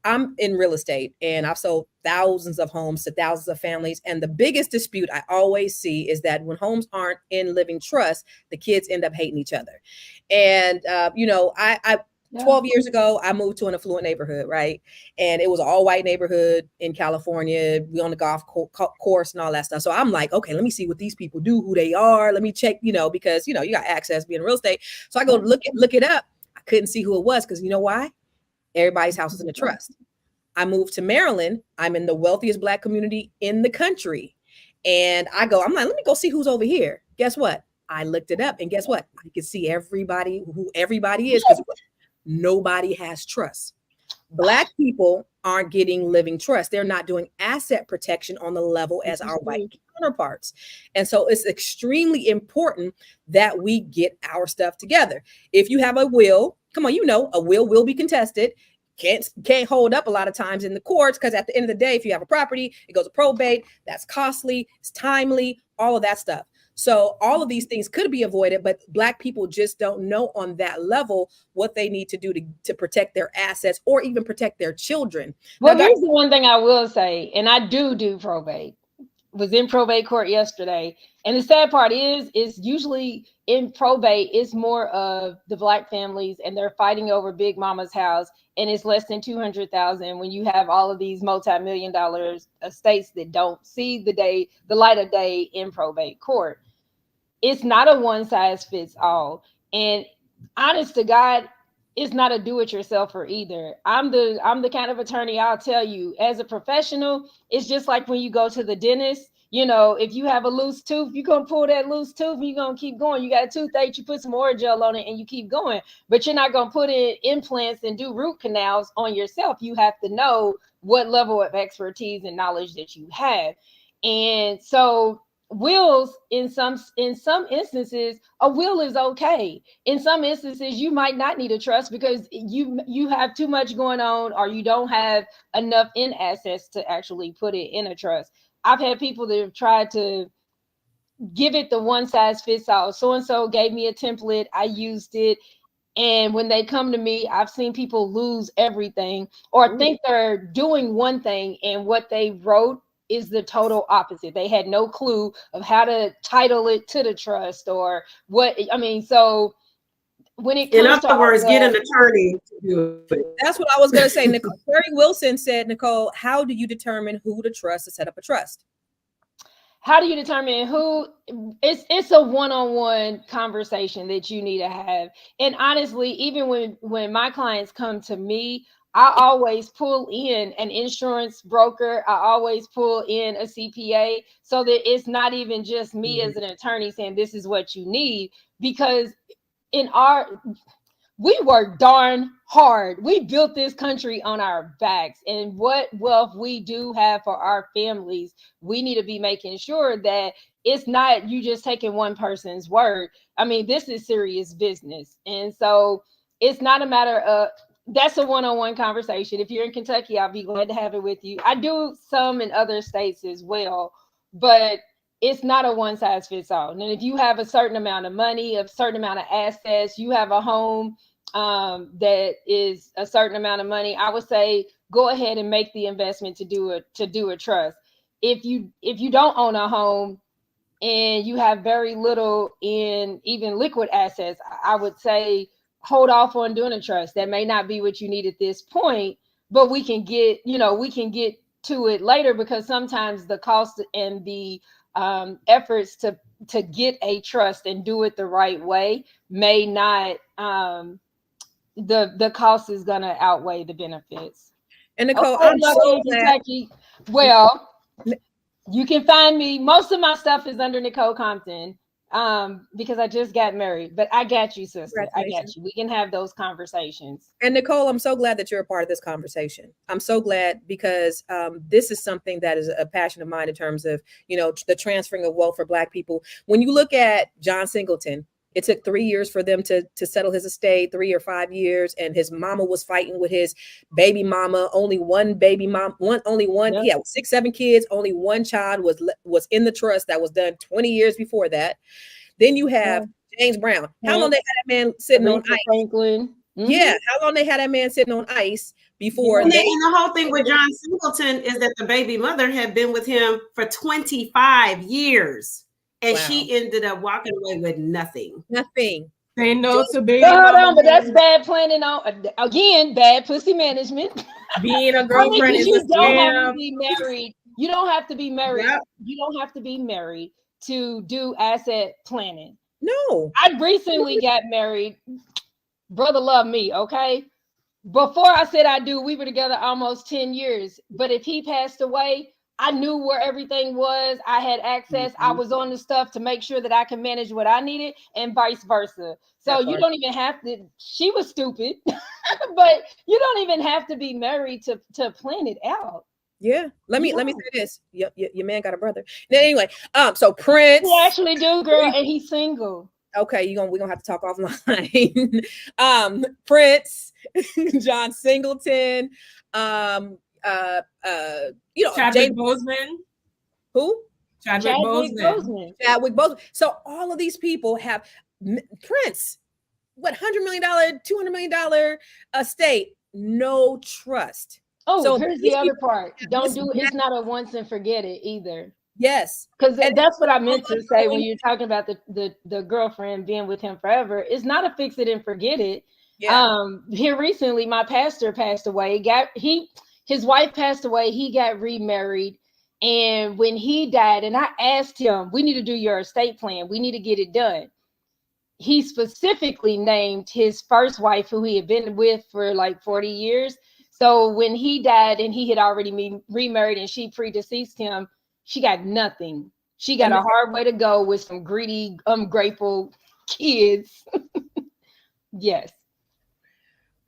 Speaker 1: I'm in real estate, and I've sold thousands of homes to thousands of families. And the biggest dispute I always see is that when homes aren't in living trust, the kids end up hating each other. And, 12 years ago, I moved to an affluent neighborhood, right? And it was an all-white neighborhood in California. We on the golf course and all that stuff. So I'm like, okay, let me see what these people do, who they are. Let me check, because, you got access being real estate. So I go look it up. I couldn't see who it was, because you know why? Everybody's house is in a trust. I moved to Maryland. I'm in the wealthiest Black community in the country. And I'm like, let me go see who's over here. Guess what? I looked it up, and guess what? I could see who everybody is, because nobody has trust. Black people aren't getting living trust. They're not doing asset protection on the level as our white counterparts. And so it's extremely important that we get our stuff together. If you have a will, come on, a will be contested. Can't hold up a lot of times in the courts, because at the end of the day, if you have a property, it goes to probate. That's costly, it's timely, all of that stuff. So all of these things could be avoided, but Black people just don't know on that level what they need to do to protect their assets or even protect their children.
Speaker 2: Well, here's the one thing I will say, and I do probate. Was in probate court yesterday, and the sad part is usually in probate, it's more of the Black families, and they're fighting over Big Mama's house, and it's less than $200,000 when you have all of these multi-million-dollar estates that don't see the light of day in probate court. It's not a one-size-fits-all, and honest to God, it's not a do-it-yourselfer either. I'm the kind of attorney, I'll tell you, as a professional, it's just like when you go to the dentist. If you have a loose tooth, you're going to pull that loose tooth and you're going to keep going. You got a toothache, you put some Orajel on it and you keep going. But you're not going to put in implants and do root canals on yourself. You have to know what level of expertise and knowledge that you have. And so wills, in some instances, a will is okay. In some instances, you might not need a trust because you have too much going on, or you don't have enough in assets to actually put it in a trust. I've had people that have tried to give it the one size fits all. So-and-so gave me a template. I used it. And when they come to me, I've seen people lose everything or think they're doing one thing and what they wrote is the total opposite. They had no clue of how to title it to the trust or what. I mean, so when it
Speaker 5: In
Speaker 2: comes to
Speaker 5: other
Speaker 2: all
Speaker 5: words,
Speaker 2: of
Speaker 5: get an
Speaker 2: that,
Speaker 5: attorney to do it.
Speaker 1: That's what I was going to say. Nicole, Terry Wilson said, Nicole, how do you determine who to trust to set up a trust?
Speaker 2: how do you determine who? It's a one-on-one conversation that you need to have. And honestly, even when my clients come to me, I always pull in an insurance broker. I always pull in a CPA so that it's not even just me as an attorney saying this is what you need, because we work darn hard. We built this country on our backs, and what wealth we do have for our families, we need to be making sure that it's not you just taking one person's word. I mean, this is serious business. And so it's not a matter of, that's a one-on-one conversation. If you're in Kentucky, I'll be glad to have it with you. I do some in other states as well, but it's not a one size fits all. And if you have a certain amount of money, a certain amount of assets, you have a home that is a certain amount of money, I would say go ahead and make the investment to do a trust. If you don't own a home and you have very little in even liquid assets, I would say hold off on doing a trust. That may not be what you need at this point, but we can get to it later, because sometimes the cost and the efforts to get a trust and do it the right way may not the cost is going to outweigh the benefits.
Speaker 1: And Nicole,
Speaker 2: okay,
Speaker 1: I'm so glad.
Speaker 2: Kentucky. Well, you can find me. Most of my stuff is under Nicole Compton because I just got married. But I got you, sister. I got you. We can have those conversations.
Speaker 1: And Nicole, I'm so glad that you're a part of this conversation. I'm so glad because this is something that is a passion of mine in terms of, the transferring of wealth for Black people. When you look at John Singleton, it took 3 years for them to settle his estate, 3 or 5 years. And his mama was fighting with his baby mama, only one baby mom, one. Yep. He had 6, 7 kids. Only one child was in the trust that was done 20 years before that. Then you have James Brown. How long they had that man sitting on ice?
Speaker 2: Franklin.
Speaker 1: Yeah. How long they had that man sitting on ice before?
Speaker 5: And the whole thing with John Singleton is that the baby mother had been with him for 25 years. And she ended up walking away with nothing.
Speaker 1: Nothing.
Speaker 6: Say no to baby.
Speaker 2: Hold on, but that's bad planning on again, bad pussy management.
Speaker 6: Being a girlfriend is
Speaker 2: you don't have to be married. You don't have to be married.
Speaker 5: Yep.
Speaker 2: You don't have to be married to do asset planning.
Speaker 1: No.
Speaker 2: I recently got married. Brother love me, okay? Before I said I do, we were together almost 10 years. But if he passed away, I knew where everything was. I had access. I was on the stuff to make sure that I can manage what I needed and vice versa. So you don't even have to, she was stupid, but you don't even have to be married to plan it out.
Speaker 1: Yeah. Let me say this. Your man got a brother. Anyway, so Prince.
Speaker 2: He actually do, girl, and he's single.
Speaker 1: Okay, we're gonna have to talk offline. Prince, John Singleton,
Speaker 6: Chadwick Boseman.
Speaker 1: Who?
Speaker 6: Chadwick Boseman.
Speaker 1: Chadwick Boseman. So all of these people have Prince. What $100 million, $200 million estate? No trust.
Speaker 2: Oh, so here's the other part. Don't do it. It's not a once and forget it either.
Speaker 1: Yes,
Speaker 2: because that's what I meant to say when you're talking about the girlfriend being with him forever. It's not a fix it and forget it. Yeah. Here recently, my pastor passed away. His wife passed away. He got remarried, and when he died, and I asked him, "We need to do your estate plan. We need to get it done." He specifically named his first wife, who he had been with for like 40 years. So when he died, and he had already remarried, and she predeceased him, she got nothing. She got a hard way to go with some greedy, ungrateful kids. Yes.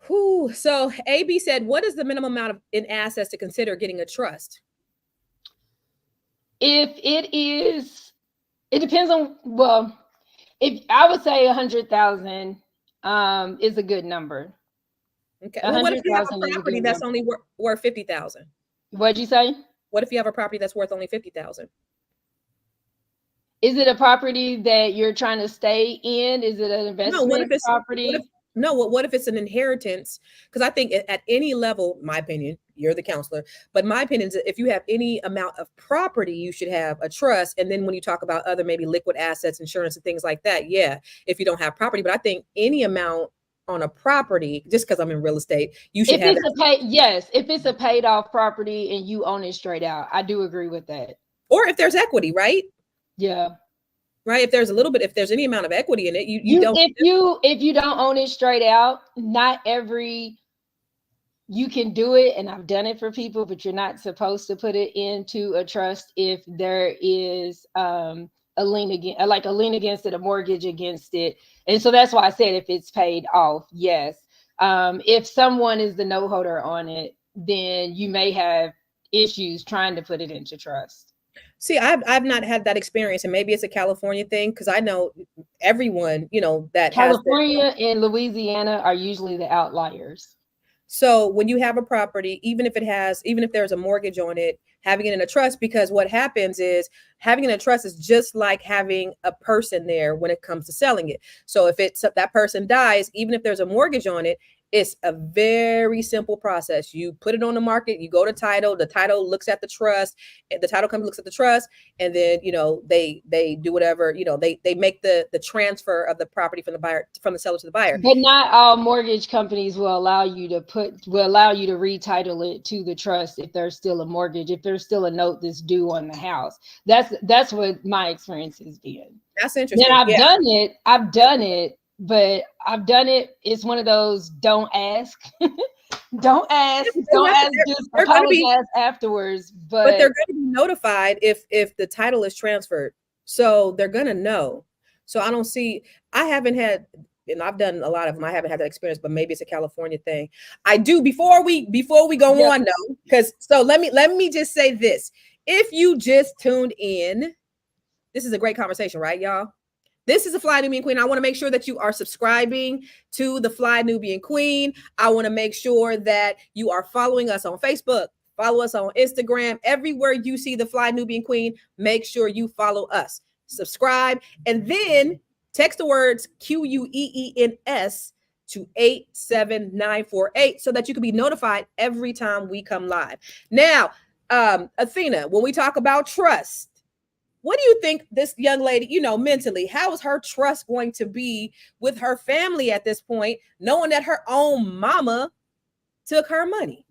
Speaker 1: Whew. So AB said, what is the minimum amount in assets to consider getting a trust?
Speaker 2: If it depends on, if I would say 100,000 is a good number.
Speaker 1: Okay. Well, what if you have a property that's only worth 50,000?
Speaker 2: What'd you say?
Speaker 1: What if you have a property that's worth only 50,000?
Speaker 2: Is it a property that you're trying to stay in? Is it an investment property?
Speaker 1: No, what if it's an inheritance? Because I think at any level, my opinion, you're the counselor, but my opinion is that if you have any amount of property, you should have a trust. And then when you talk about other maybe liquid assets, insurance and things like that, yeah, if you don't have property, but I think any amount on a property, just because I'm in real estate, you should
Speaker 2: If
Speaker 1: have
Speaker 2: it's
Speaker 1: it.
Speaker 2: a pay, yes, if it's a paid off property and you own it straight out, I do agree with that.
Speaker 1: Or if there's equity, right?
Speaker 2: Yeah.
Speaker 1: Right. If there's a little bit, if there's any amount of equity in it, you don't.
Speaker 2: If you don't own it straight out, not every, you can do it, and I've done it for people, but you're not supposed to put it into a trust if there is a lien against, like a lien against it, a mortgage against it. And so that's why I said if it's paid off, yes. If someone is the note holder on it, then you may have issues trying to put it into trust.
Speaker 1: See, I've not had that experience, and maybe it's a California thing because I know everyone, that
Speaker 2: California and Louisiana are usually the outliers.
Speaker 1: So when you have a property, even if there's a mortgage on it, having it in a trust, because what happens is having it in a trust is just like having a person there when it comes to selling it. So if that person dies, even if there's a mortgage on it, it's a very simple process. You put it on the market, you go to title, the title looks at the trust, the title company looks at the trust, and then, they do whatever, they make the transfer of the property from the seller to the buyer.
Speaker 2: But not all mortgage companies will allow you to retitle it to the trust if there's still a mortgage, if there's still a note that's due on the house. That's what my experience has been.
Speaker 1: That's interesting.
Speaker 2: Then I've done it, but I've done it. It's one of those don't ask. Don't ask. Don't ask. Just apologize afterwards. But
Speaker 1: they're going to be notified if the title is transferred. So they're going to know. So I haven't had, and I've done a lot of them. I haven't had that experience, but maybe it's a California thing. I do before we go on though, because so let me just say this. If you just tuned in, this is a great conversation, right, y'all? This is the Fly Nubian Queen. I want to make sure that you are subscribing to the Fly Nubian Queen. I want to make sure that you are following us on Facebook, follow us on Instagram. Everywhere you see the Fly Nubian Queen, make sure you follow us, subscribe, and then text the words QUEENS to 87948 so that you can be notified every time we come live. Now, Athena, when we talk about trust, what do you think this young lady, mentally, how is her trust going to be with her family at this point, knowing that her own mama took her money?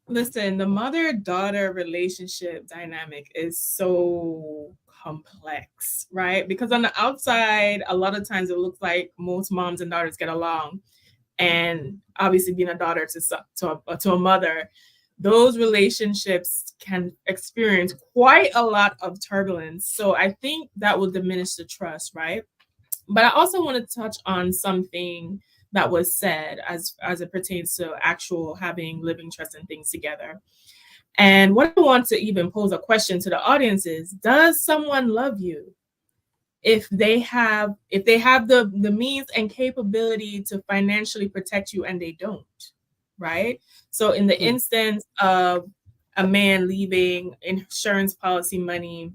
Speaker 6: Listen, the mother-daughter relationship dynamic is so complex, right? Because on the outside, a lot of times it looks like most moms and daughters get along. And obviously being a daughter to a mother, those relationships can experience quite a lot of turbulence. So I think that will diminish the trust, right? But I also want to touch on something that was said as it pertains to actual having living trust and things together. And what I want to even pose a question to the audience is, does someone love you if they have the means and capability to financially protect you and they don't? Right? So in the instance of a man leaving insurance policy money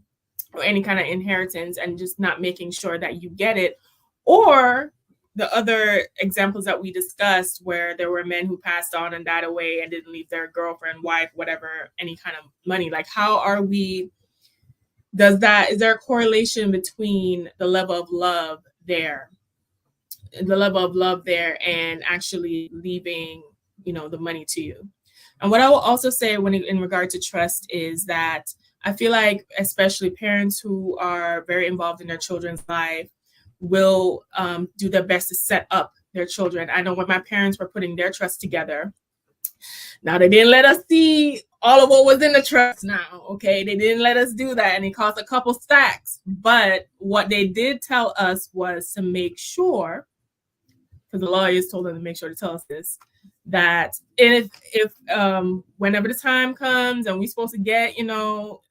Speaker 6: or any kind of inheritance and just not making sure that you get it, or the other examples that we discussed where there were men who passed on and died away and didn't leave their girlfriend, wife, whatever, any kind of money. Like, is there a correlation between the level of love there and actually leaving the money to you? And what I will also say in regard to trust is that I feel like especially parents who are very involved in their children's life will do their best to set up their children. I know when my parents were putting their trust together, now they didn't let us see all of what was in the trust now, okay? They didn't let us do that, and it cost a couple stacks. But what they did tell us was to make sure, because the lawyers told them to make sure to tell us this, that if whenever the time comes and we're supposed to get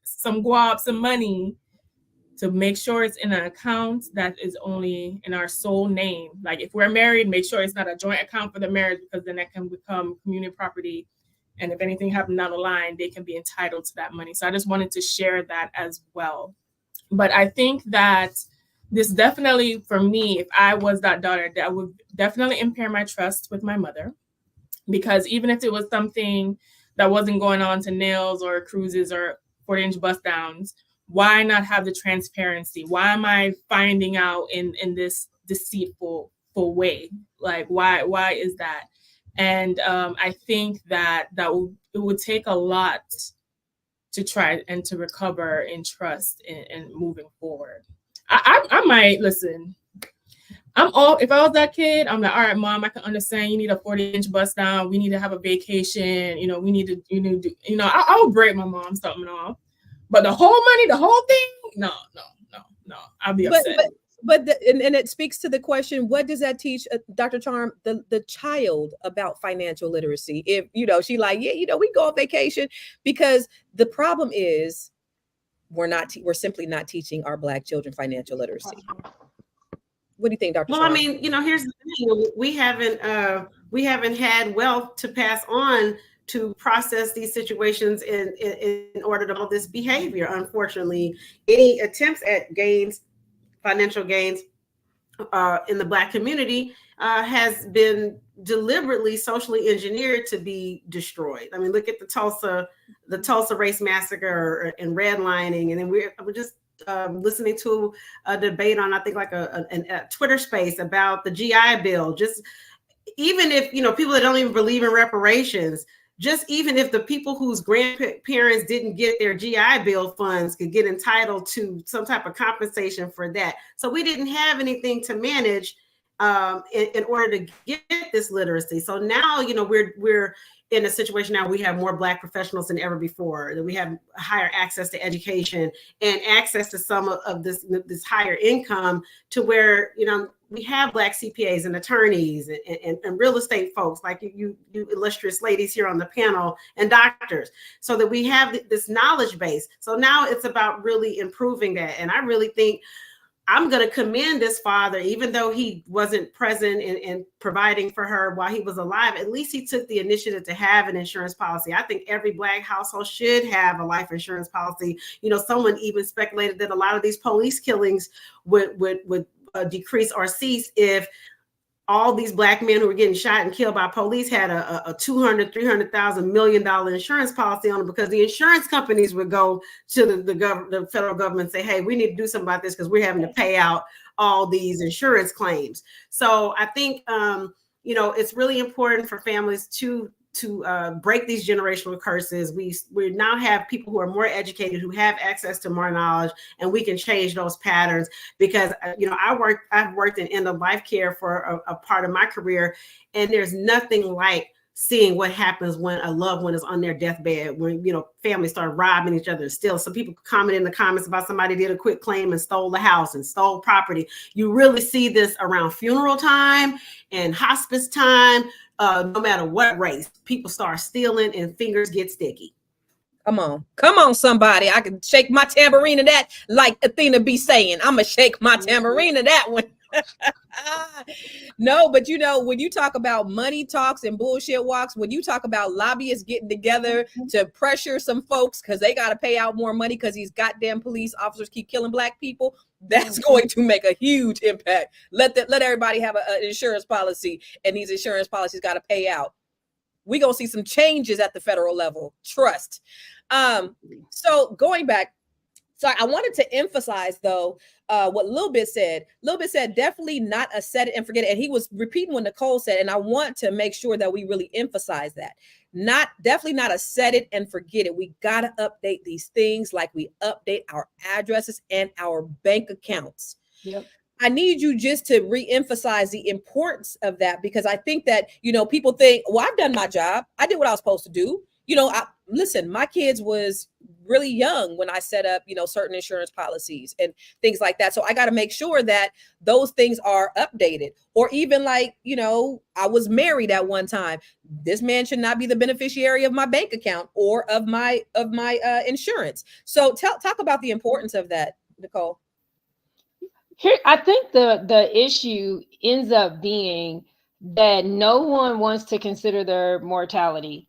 Speaker 6: some guap, some money, to make sure it's in an account that is only in our sole name. Like if we're married, make sure it's not a joint account for the marriage, because then that can become community property, and if anything happened down the line, they can be entitled to that money. So I just wanted to share that as well. But I think that this definitely, for me, if I was that daughter, that would definitely impair my trust with my mother. Because even if it was something that wasn't going on to nails or cruises or 40-inch bust downs, why not have the transparency? Why am I finding out in this deceitful way? Like, why is that? And I think that it would take a lot to try and to recover in trust and moving forward. I might listen. If I was that kid, I'm like, all right, mom, I can understand you need a 40-inch bust down. We need to have a vacation. We need to, I would break my mom something off. But the whole money, the whole thing, no. I'll be upset.
Speaker 1: But and it speaks to the question, what does that teach, Dr. Charm, the child about financial literacy? If, she like, yeah, we go on vacation, because the problem is we're simply not teaching our Black children financial literacy. What do you think, Dr.
Speaker 5: Well,
Speaker 1: Charm?
Speaker 5: I mean, here's the thing. We haven't had wealth to pass on to process these situations in order to model this behavior. Unfortunately, any attempts at financial gains in the Black community has been deliberately socially engineered to be destroyed. I mean, look at the Tulsa race massacre and redlining, and then we're just listening to a debate on, I think, like a Twitter space about the GI Bill. Just even if, people that don't even believe in reparations, just even if the people whose grandparents didn't get their GI Bill funds could get entitled to some type of compensation for that. So we didn't have anything to manage in order to get this literacy. So now, we're in a situation now we have more Black professionals than ever before, that we have higher access to education and access to some of this higher income, to where, we have Black CPAs and attorneys and real estate folks like you illustrious ladies here on the panel, and doctors, so that we have this knowledge base. So now it's about really improving that. And I really think I'm going to commend this father, even though he wasn't present in providing for her while he was alive. At least he took the initiative to have an insurance policy. I think every Black household should have a life insurance policy. Someone even speculated that a lot of these police killings would decrease or cease if all these Black men who were getting shot and killed by police had a $200,000, $300,000 million insurance policy on them, because the insurance companies would go to the federal government and say, hey, we need to do something about this because we're having to pay out all these insurance claims. So I think, it's really important for families to break these generational curses. We now have people who are more educated, who have access to more knowledge, and we can change those patterns. Because I've worked in end of life care for a part of my career, and there's nothing like seeing what happens when a loved one is on their deathbed, when families start robbing each other. Still, some people comment in the comments about somebody did a quick claim and stole the house and stole property. You really see this around funeral time and hospice time. No matter what race, people start stealing and fingers get sticky.
Speaker 1: Come on, somebody. I can shake my tambourine to that, like Athena be saying. I'm going to shake my tambourine to that one. No, but when you talk about money talks and bullshit walks, when you talk about lobbyists getting together to pressure some folks because they got to pay out more money because these goddamn police officers keep killing Black people, that's going to make a huge impact. Let everybody have an insurance policy, and these insurance policies got to pay out. We're going to see some changes at the federal level. Trust. So going back, so I wanted to emphasize, though, what Lil Bit said. Lil Bit said, definitely not a set it and forget it. And he was repeating what Nicole said. And I want to make sure that we really emphasize that. Definitely not a set it and forget it. We got to update these things like we update our addresses and our bank accounts. Yep. I need you just to re-emphasize the importance of that, because I think that, people think, well, I've done my job. I did what I was supposed to do. Listen, my kids was really young when I set up, certain insurance policies and things like that. So I got to make sure that those things are updated. Or even like, I was married at one time. This man should not be the beneficiary of my bank account or of my insurance. So talk about the importance of that, Nicole.
Speaker 2: Here, I think the issue ends up being that no one wants to consider their mortality.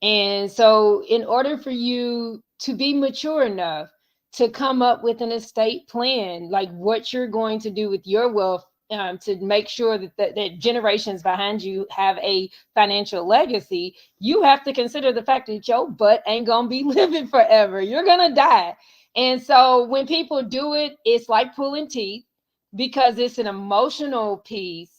Speaker 2: And so in order for you to be mature enough to come up with an estate plan, like what you're going to do with your wealth, to make sure that generations behind you have a financial legacy. You have to consider the fact that your butt ain't gonna be living forever. You're gonna die. And so when people do it, it's like pulling teeth, because it's an emotional piece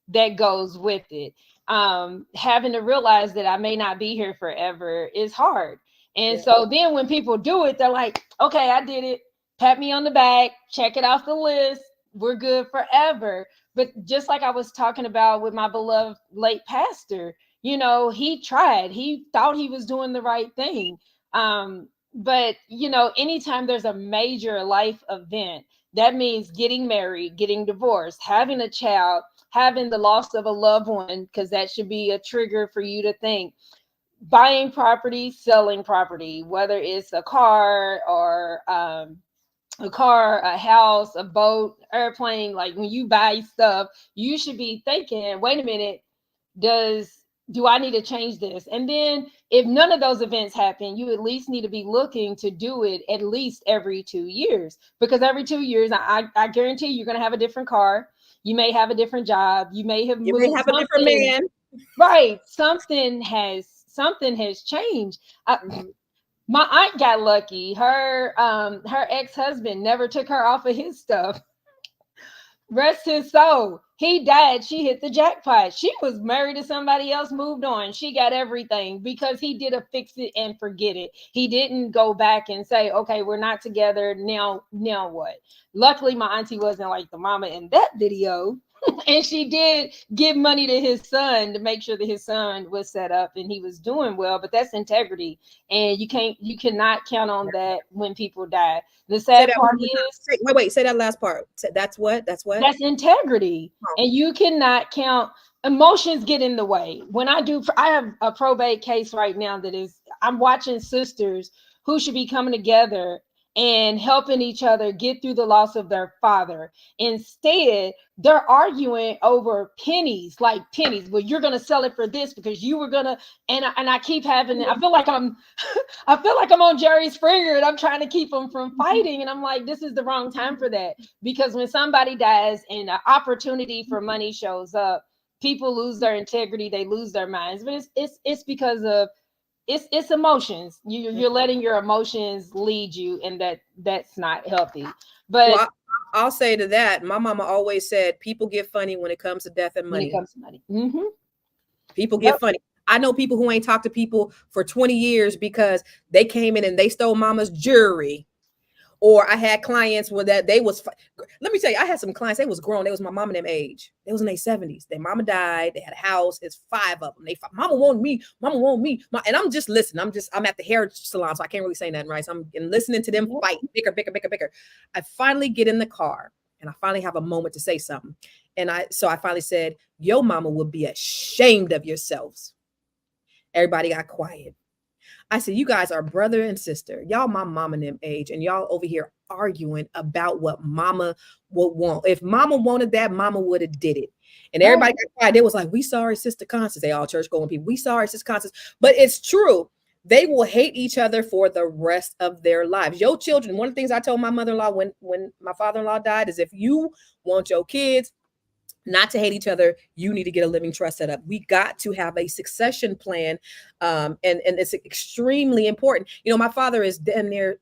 Speaker 2: that goes with it. Having to realize that I may not be here forever is hard. And so then when people do it, they're like, okay, I did it. Pat me on the back, check it off the list. We're good forever. But just like I was talking about with my beloved late pastor, you know, he tried, he thought he was doing the right thing. But, you know, anytime there's a major life event, that means getting married, getting divorced, having a child, having the loss of a loved one, because that should be a trigger for you to think. Buying property, selling property, whether it's a car or a house, a boat, airplane. Like when you buy stuff, you should be thinking, wait a minute, do I need to change this? And then if none of those events happen, you at least need to be looking to do it at least every 2 years, because every 2 years, I guarantee you're going to have a different car. You may have a different job. You may have moved.
Speaker 1: You may have a different man.
Speaker 2: Right. Something has changed. My aunt got lucky. Her ex-husband never took her off of his stuff. Rest his soul. He died. She hit the jackpot. She was married to somebody else, moved on. She got everything because he did a fix it and forget it. He didn't go back and say, okay, we're not together. Now what? Luckily, my auntie wasn't like the mama in that video. And she did give money to his son to make sure that his son was set up and he was doing well. But that's integrity, and you cannot count on that when people die. The sad part is,
Speaker 1: say that last part. That's what?
Speaker 2: That's integrity. And you cannot count. Emotions get in the way. I have a probate case right now I'm watching sisters who should be coming together and helping each other get through the loss of their father. Instead, they're arguing over pennies. Well, you're going to sell it for this because you were going to, and I keep having, I feel like I'm on Jerry Springer and I'm trying to keep them from fighting. And I'm like, this is the wrong time for that, because when somebody dies and an opportunity for money shows up, people lose their integrity. They lose their minds. But it's because of, it's emotions. You're letting your emotions lead you, and that's not healthy. But
Speaker 1: well, I'll say to that, my mama always said, people get funny when it comes to death and money.
Speaker 2: Mm-hmm.
Speaker 1: People get funny. I know people who ain't talked to people for 20 years because they came in and they stole mama's jewelry. Or I had clients where let me tell you, I had some clients, they was grown. They was my mom and them age. They was in their 70s. Their mama died. They had a house. It's 5 of them. Mama wanted me. And I'm just listening. I'm at the hair salon, so I can't really say nothing, right? So I'm listening to them fight, bicker. I finally get in the car and I finally have a moment to say something. And I finally said, your mama will be ashamed of yourselves. Everybody got quiet. I said, you guys are brother and sister. Y'all my mama and them age, and y'all over here arguing about what mama would want. If mama wanted that, mama would have did it. And everybody got quiet. They was like, we sorry, Sister Constance. They all church going people. We sorry, Sister Constance. But it's true. They will hate each other for the rest of their lives. Your children, one of the things I told my mother-in-law when my father-in-law died is, if you want your kids not to hate each other, you need to get a living trust set up. We got to have a succession plan. And it's extremely important. You know, my father is damn near,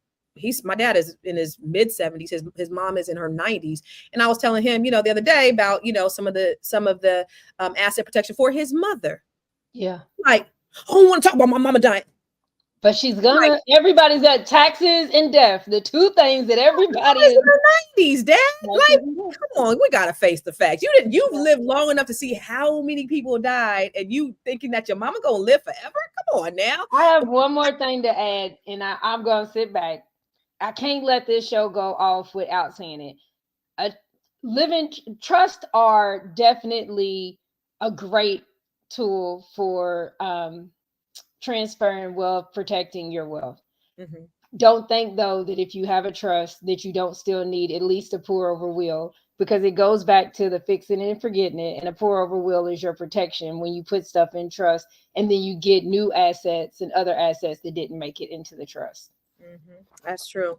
Speaker 1: my dad is in his mid 70s. His mom is in her 90s. And I was telling him, you know, the other day about, you know, some of the asset protection for his mother.
Speaker 2: Yeah.
Speaker 1: Like, I don't want to talk about my mama dying.
Speaker 2: But she's gonna, everybody's at taxes and death, the two things that everybody is
Speaker 1: in the 90s, Dad. Like, come on, we gotta face the facts. You've lived long enough to see how many people died, and you thinking that your mama gonna live forever? Come on now.
Speaker 2: I have one more thing to add, and I'm gonna sit back. I can't let this show go off without saying it. Living trust are definitely a great tool for transferring wealth, protecting your wealth. Mm-hmm. Don't think though that if you have a trust that you don't still need at least a pour over will, because it goes back to the fixing and forgetting it. And a pour over will is your protection when you put stuff in trust and then you get new assets and other assets that didn't make it into the trust.
Speaker 1: Mm-hmm. That's true.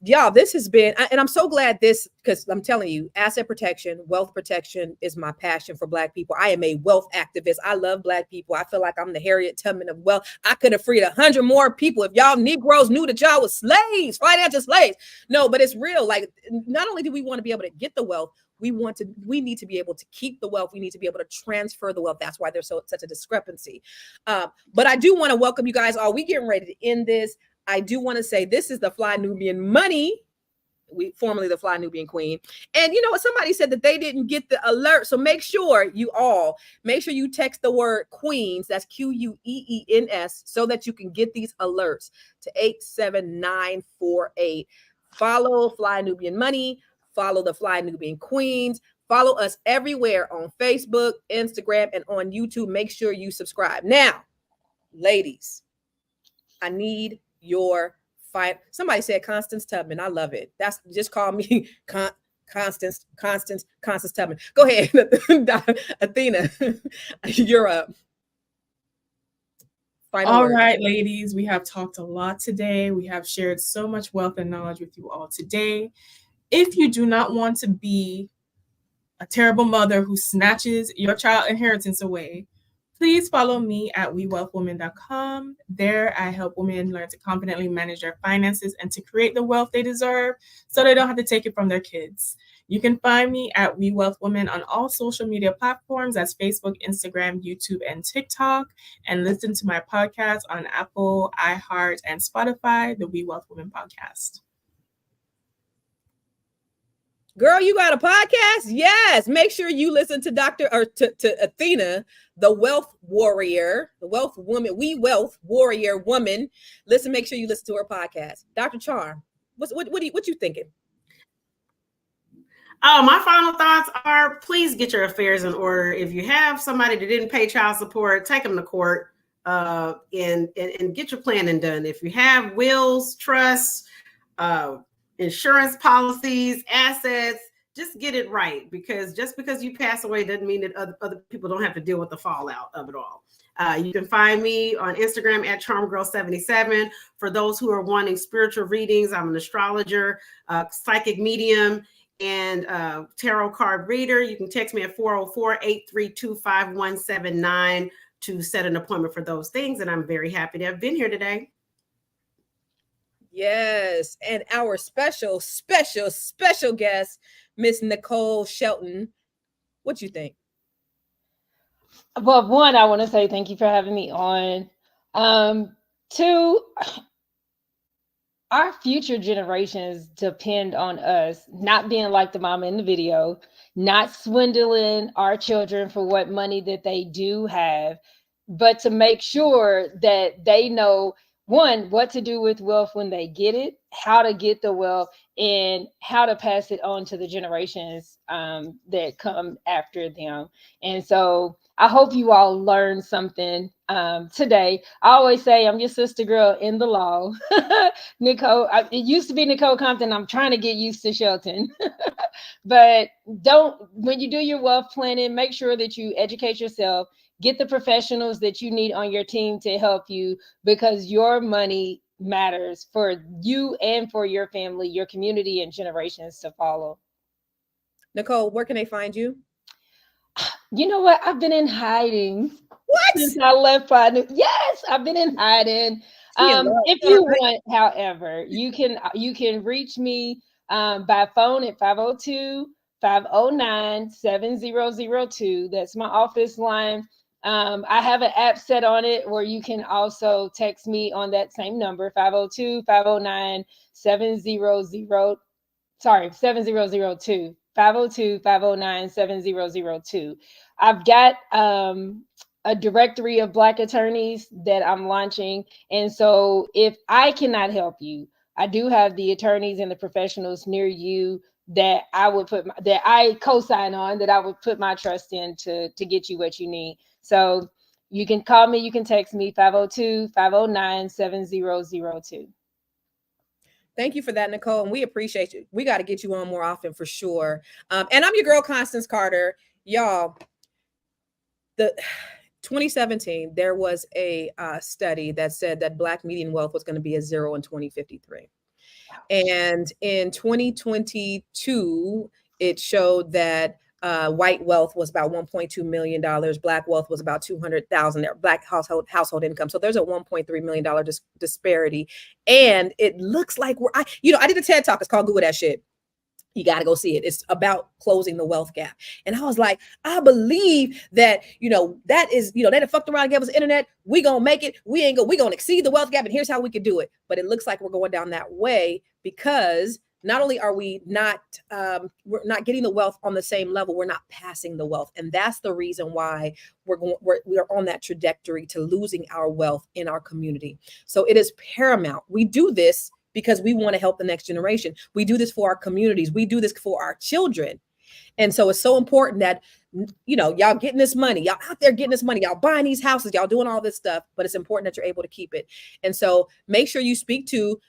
Speaker 1: Y'all, this has been, and I'm so glad this, because I'm telling you, asset protection, wealth protection is my passion for Black people. I am a wealth activist. I love Black people. I feel like I'm the Harriet Tubman of wealth. I could have freed 100 more people if y'all Negroes knew that y'all was slaves, financial slaves. No, but it's real. Like, not only do we want to be able to get the wealth, we need to be able to keep the wealth. We need to be able to transfer the wealth. That's why there's such a discrepancy. But I do want to welcome you guys all. We getting ready to end this. I do want to say this is the Fly Nubian Money. We formerly the Fly Nubian Queen. And you know what? Somebody said that they didn't get the alert. So make sure you text the word Queens, that's Queens, so that you can get these alerts to 87948. Follow Fly Nubian Money, follow the Fly Nubian Queens, follow us everywhere on Facebook, Instagram, and on YouTube. Make sure you subscribe. Now, ladies, I need your fight. Somebody said Constance Tubman. I love it. That's just call me Constance Tubman. Go ahead, Athena. You're up.
Speaker 6: All right, ladies, we have talked a lot today. We have shared so much wealth and knowledge with you all today. If you do not want to be a terrible mother who snatches your child inheritance away, please follow me at wewealthwoman.com. There, I help women learn to confidently manage their finances and to create the wealth they deserve so they don't have to take it from their kids. You can find me at wewealthwoman on all social media platforms. That's Facebook, Instagram, YouTube, and TikTok. And listen to my podcast on Apple, iHeart, and Spotify, the We Wealth Woman podcast.
Speaker 1: Girl, you got a podcast? Yes. Make sure you listen to to Athena, the wealth warrior, the wealth woman, We Wealth Warrior woman. Make sure you listen to her podcast. Dr. Charm, what you thinking?
Speaker 5: Oh, my final thoughts are, please get your affairs in order. If you have somebody that didn't pay child support, take them to court and get your planning done. If you have wills, trusts, insurance policies, assets, just get it right, because just because you pass away doesn't mean that other people don't have to deal with the fallout of it all. You can find me on Instagram at charmgirl77. For those who are wanting spiritual readings, I'm an astrologer, psychic medium, and tarot card reader. You can text me at 404-832-5179 to set an appointment for those things. And I'm very happy to have been here today.
Speaker 1: Yes. And our special guest, Miss Nicole Shelton. What you think?
Speaker 2: Well, one, I want to say thank you for having me on. Two, our future generations depend on us not being like the mama in the video, not swindling our children for what money that they do have, but to make sure that they know, one, what to do with wealth when they get it, how to get the wealth, and how to pass it on to the generations that come after them. And so I hope you all learned something today. I always say I'm your sister girl in the law. Nicole, it used to be Nicole Compton. I'm trying to get used to Shelton. But when you do your wealth planning, make sure that you educate yourself, get the professionals that you need on your team to help you, because your money matters for you and for your family, your community, and generations to follow.
Speaker 1: Nicole, where can they find you?
Speaker 2: You know what? I've been in hiding.
Speaker 1: What?
Speaker 2: Since I left Fly Nubian. Yes, I've been in hiding. If you want, however, you can reach me by phone at 502-509-7002. That's my office line. I have an app set on it where you can also text me on that same number, 502-509-7002. 502-509-7002. I've got a directory of Black attorneys that I'm launching. And so if I cannot help you, I do have the attorneys and the professionals near you that I co-sign on, that I would put my trust in to get you what you need. So you can call me, you can text me, 502-509-7002.
Speaker 1: Thank you for that, Nicole. And we appreciate you. We got to get you on more often for sure. And I'm your girl, Constance Carter. Y'all, the 2017, there was a study that said that Black median wealth was going to be at 0 in 2053. And in 2022, it showed that white wealth was about $1.2 million. Black wealth was about 200,000. Black household income. So there's a $1.3 million disparity. And it looks like I did a TED talk. It's called Google That Shit. You got to go see it. It's about closing the wealth gap. And I was like, I believe that, that is, they done fucked around and gave us the internet. We going to make it. We going to exceed the wealth gap. And here's how we could do it. But it looks like we're going down that way because not only are we we're not getting the wealth on the same level, we're not passing the wealth. And that's the reason why we are on that trajectory to losing our wealth in our community. So it is paramount. We do this because we want to help the next generation. We do this for our communities. We do this for our children. And so it's so important that, y'all getting this money, y'all out there getting this money, y'all buying these houses, y'all doing all this stuff, but it's important that you're able to keep it. And so make sure you speak to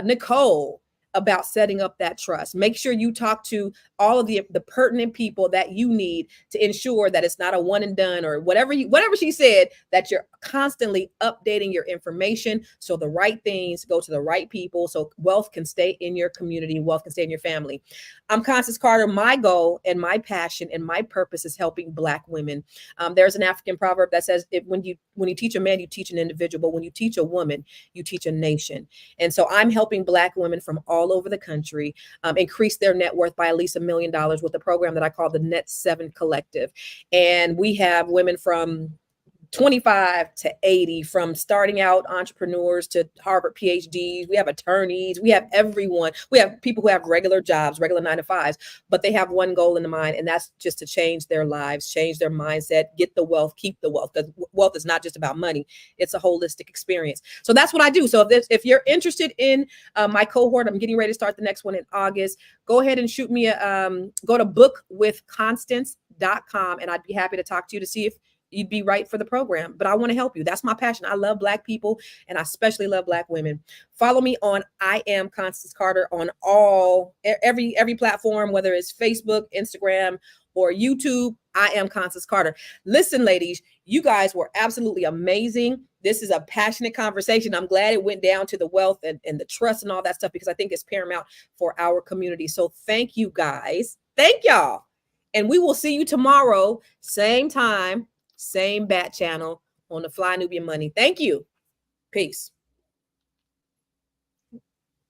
Speaker 1: Nicole about setting up that trust. Make sure you talk to all of the pertinent people that you need to ensure that it's not a one and done or whatever she said, that you're constantly updating your information so the right things go to the right people, so wealth can stay in your community, wealth can stay in your family. I'm Constance Carter. My goal and my passion and my purpose is helping Black women. There's an African proverb that says, when you teach a man, you teach an individual, but when you teach a woman, you teach a nation. And so I'm helping Black women from all over the country increase their net worth by at least $1 million with a program that I call the Net 7 Collective. And we have women from 25 to 80, from starting out entrepreneurs to Harvard PhDs. We have attorneys, we have everyone. We have people who have regular jobs, regular 9-to-5s, but they have one goal in mind, and that's just to change their lives, change their mindset, get the wealth, keep the wealth, because wealth is not just about money. It's a holistic experience. So that's what I do. So if you're interested in my cohort, I'm getting ready to start the next one in August. Go ahead and shoot me go to bookwithconstance.com, and I'd be happy to talk to you to see if you'd be right for the program. But I want to help you. That's my passion. I love Black people, and I especially love Black women. Follow me on I Am Constance Carter on every platform, whether it's Facebook, Instagram, or YouTube. I Am Constance Carter. Listen, ladies, you guys were absolutely amazing. This is a passionate conversation. I'm glad it went down to the wealth and the trust and all that stuff, because I think it's paramount for our community. So thank you guys. Thank y'all. And we will see you tomorrow, same time, same bat channel on the Fly Nubian Money. Thank you. Peace.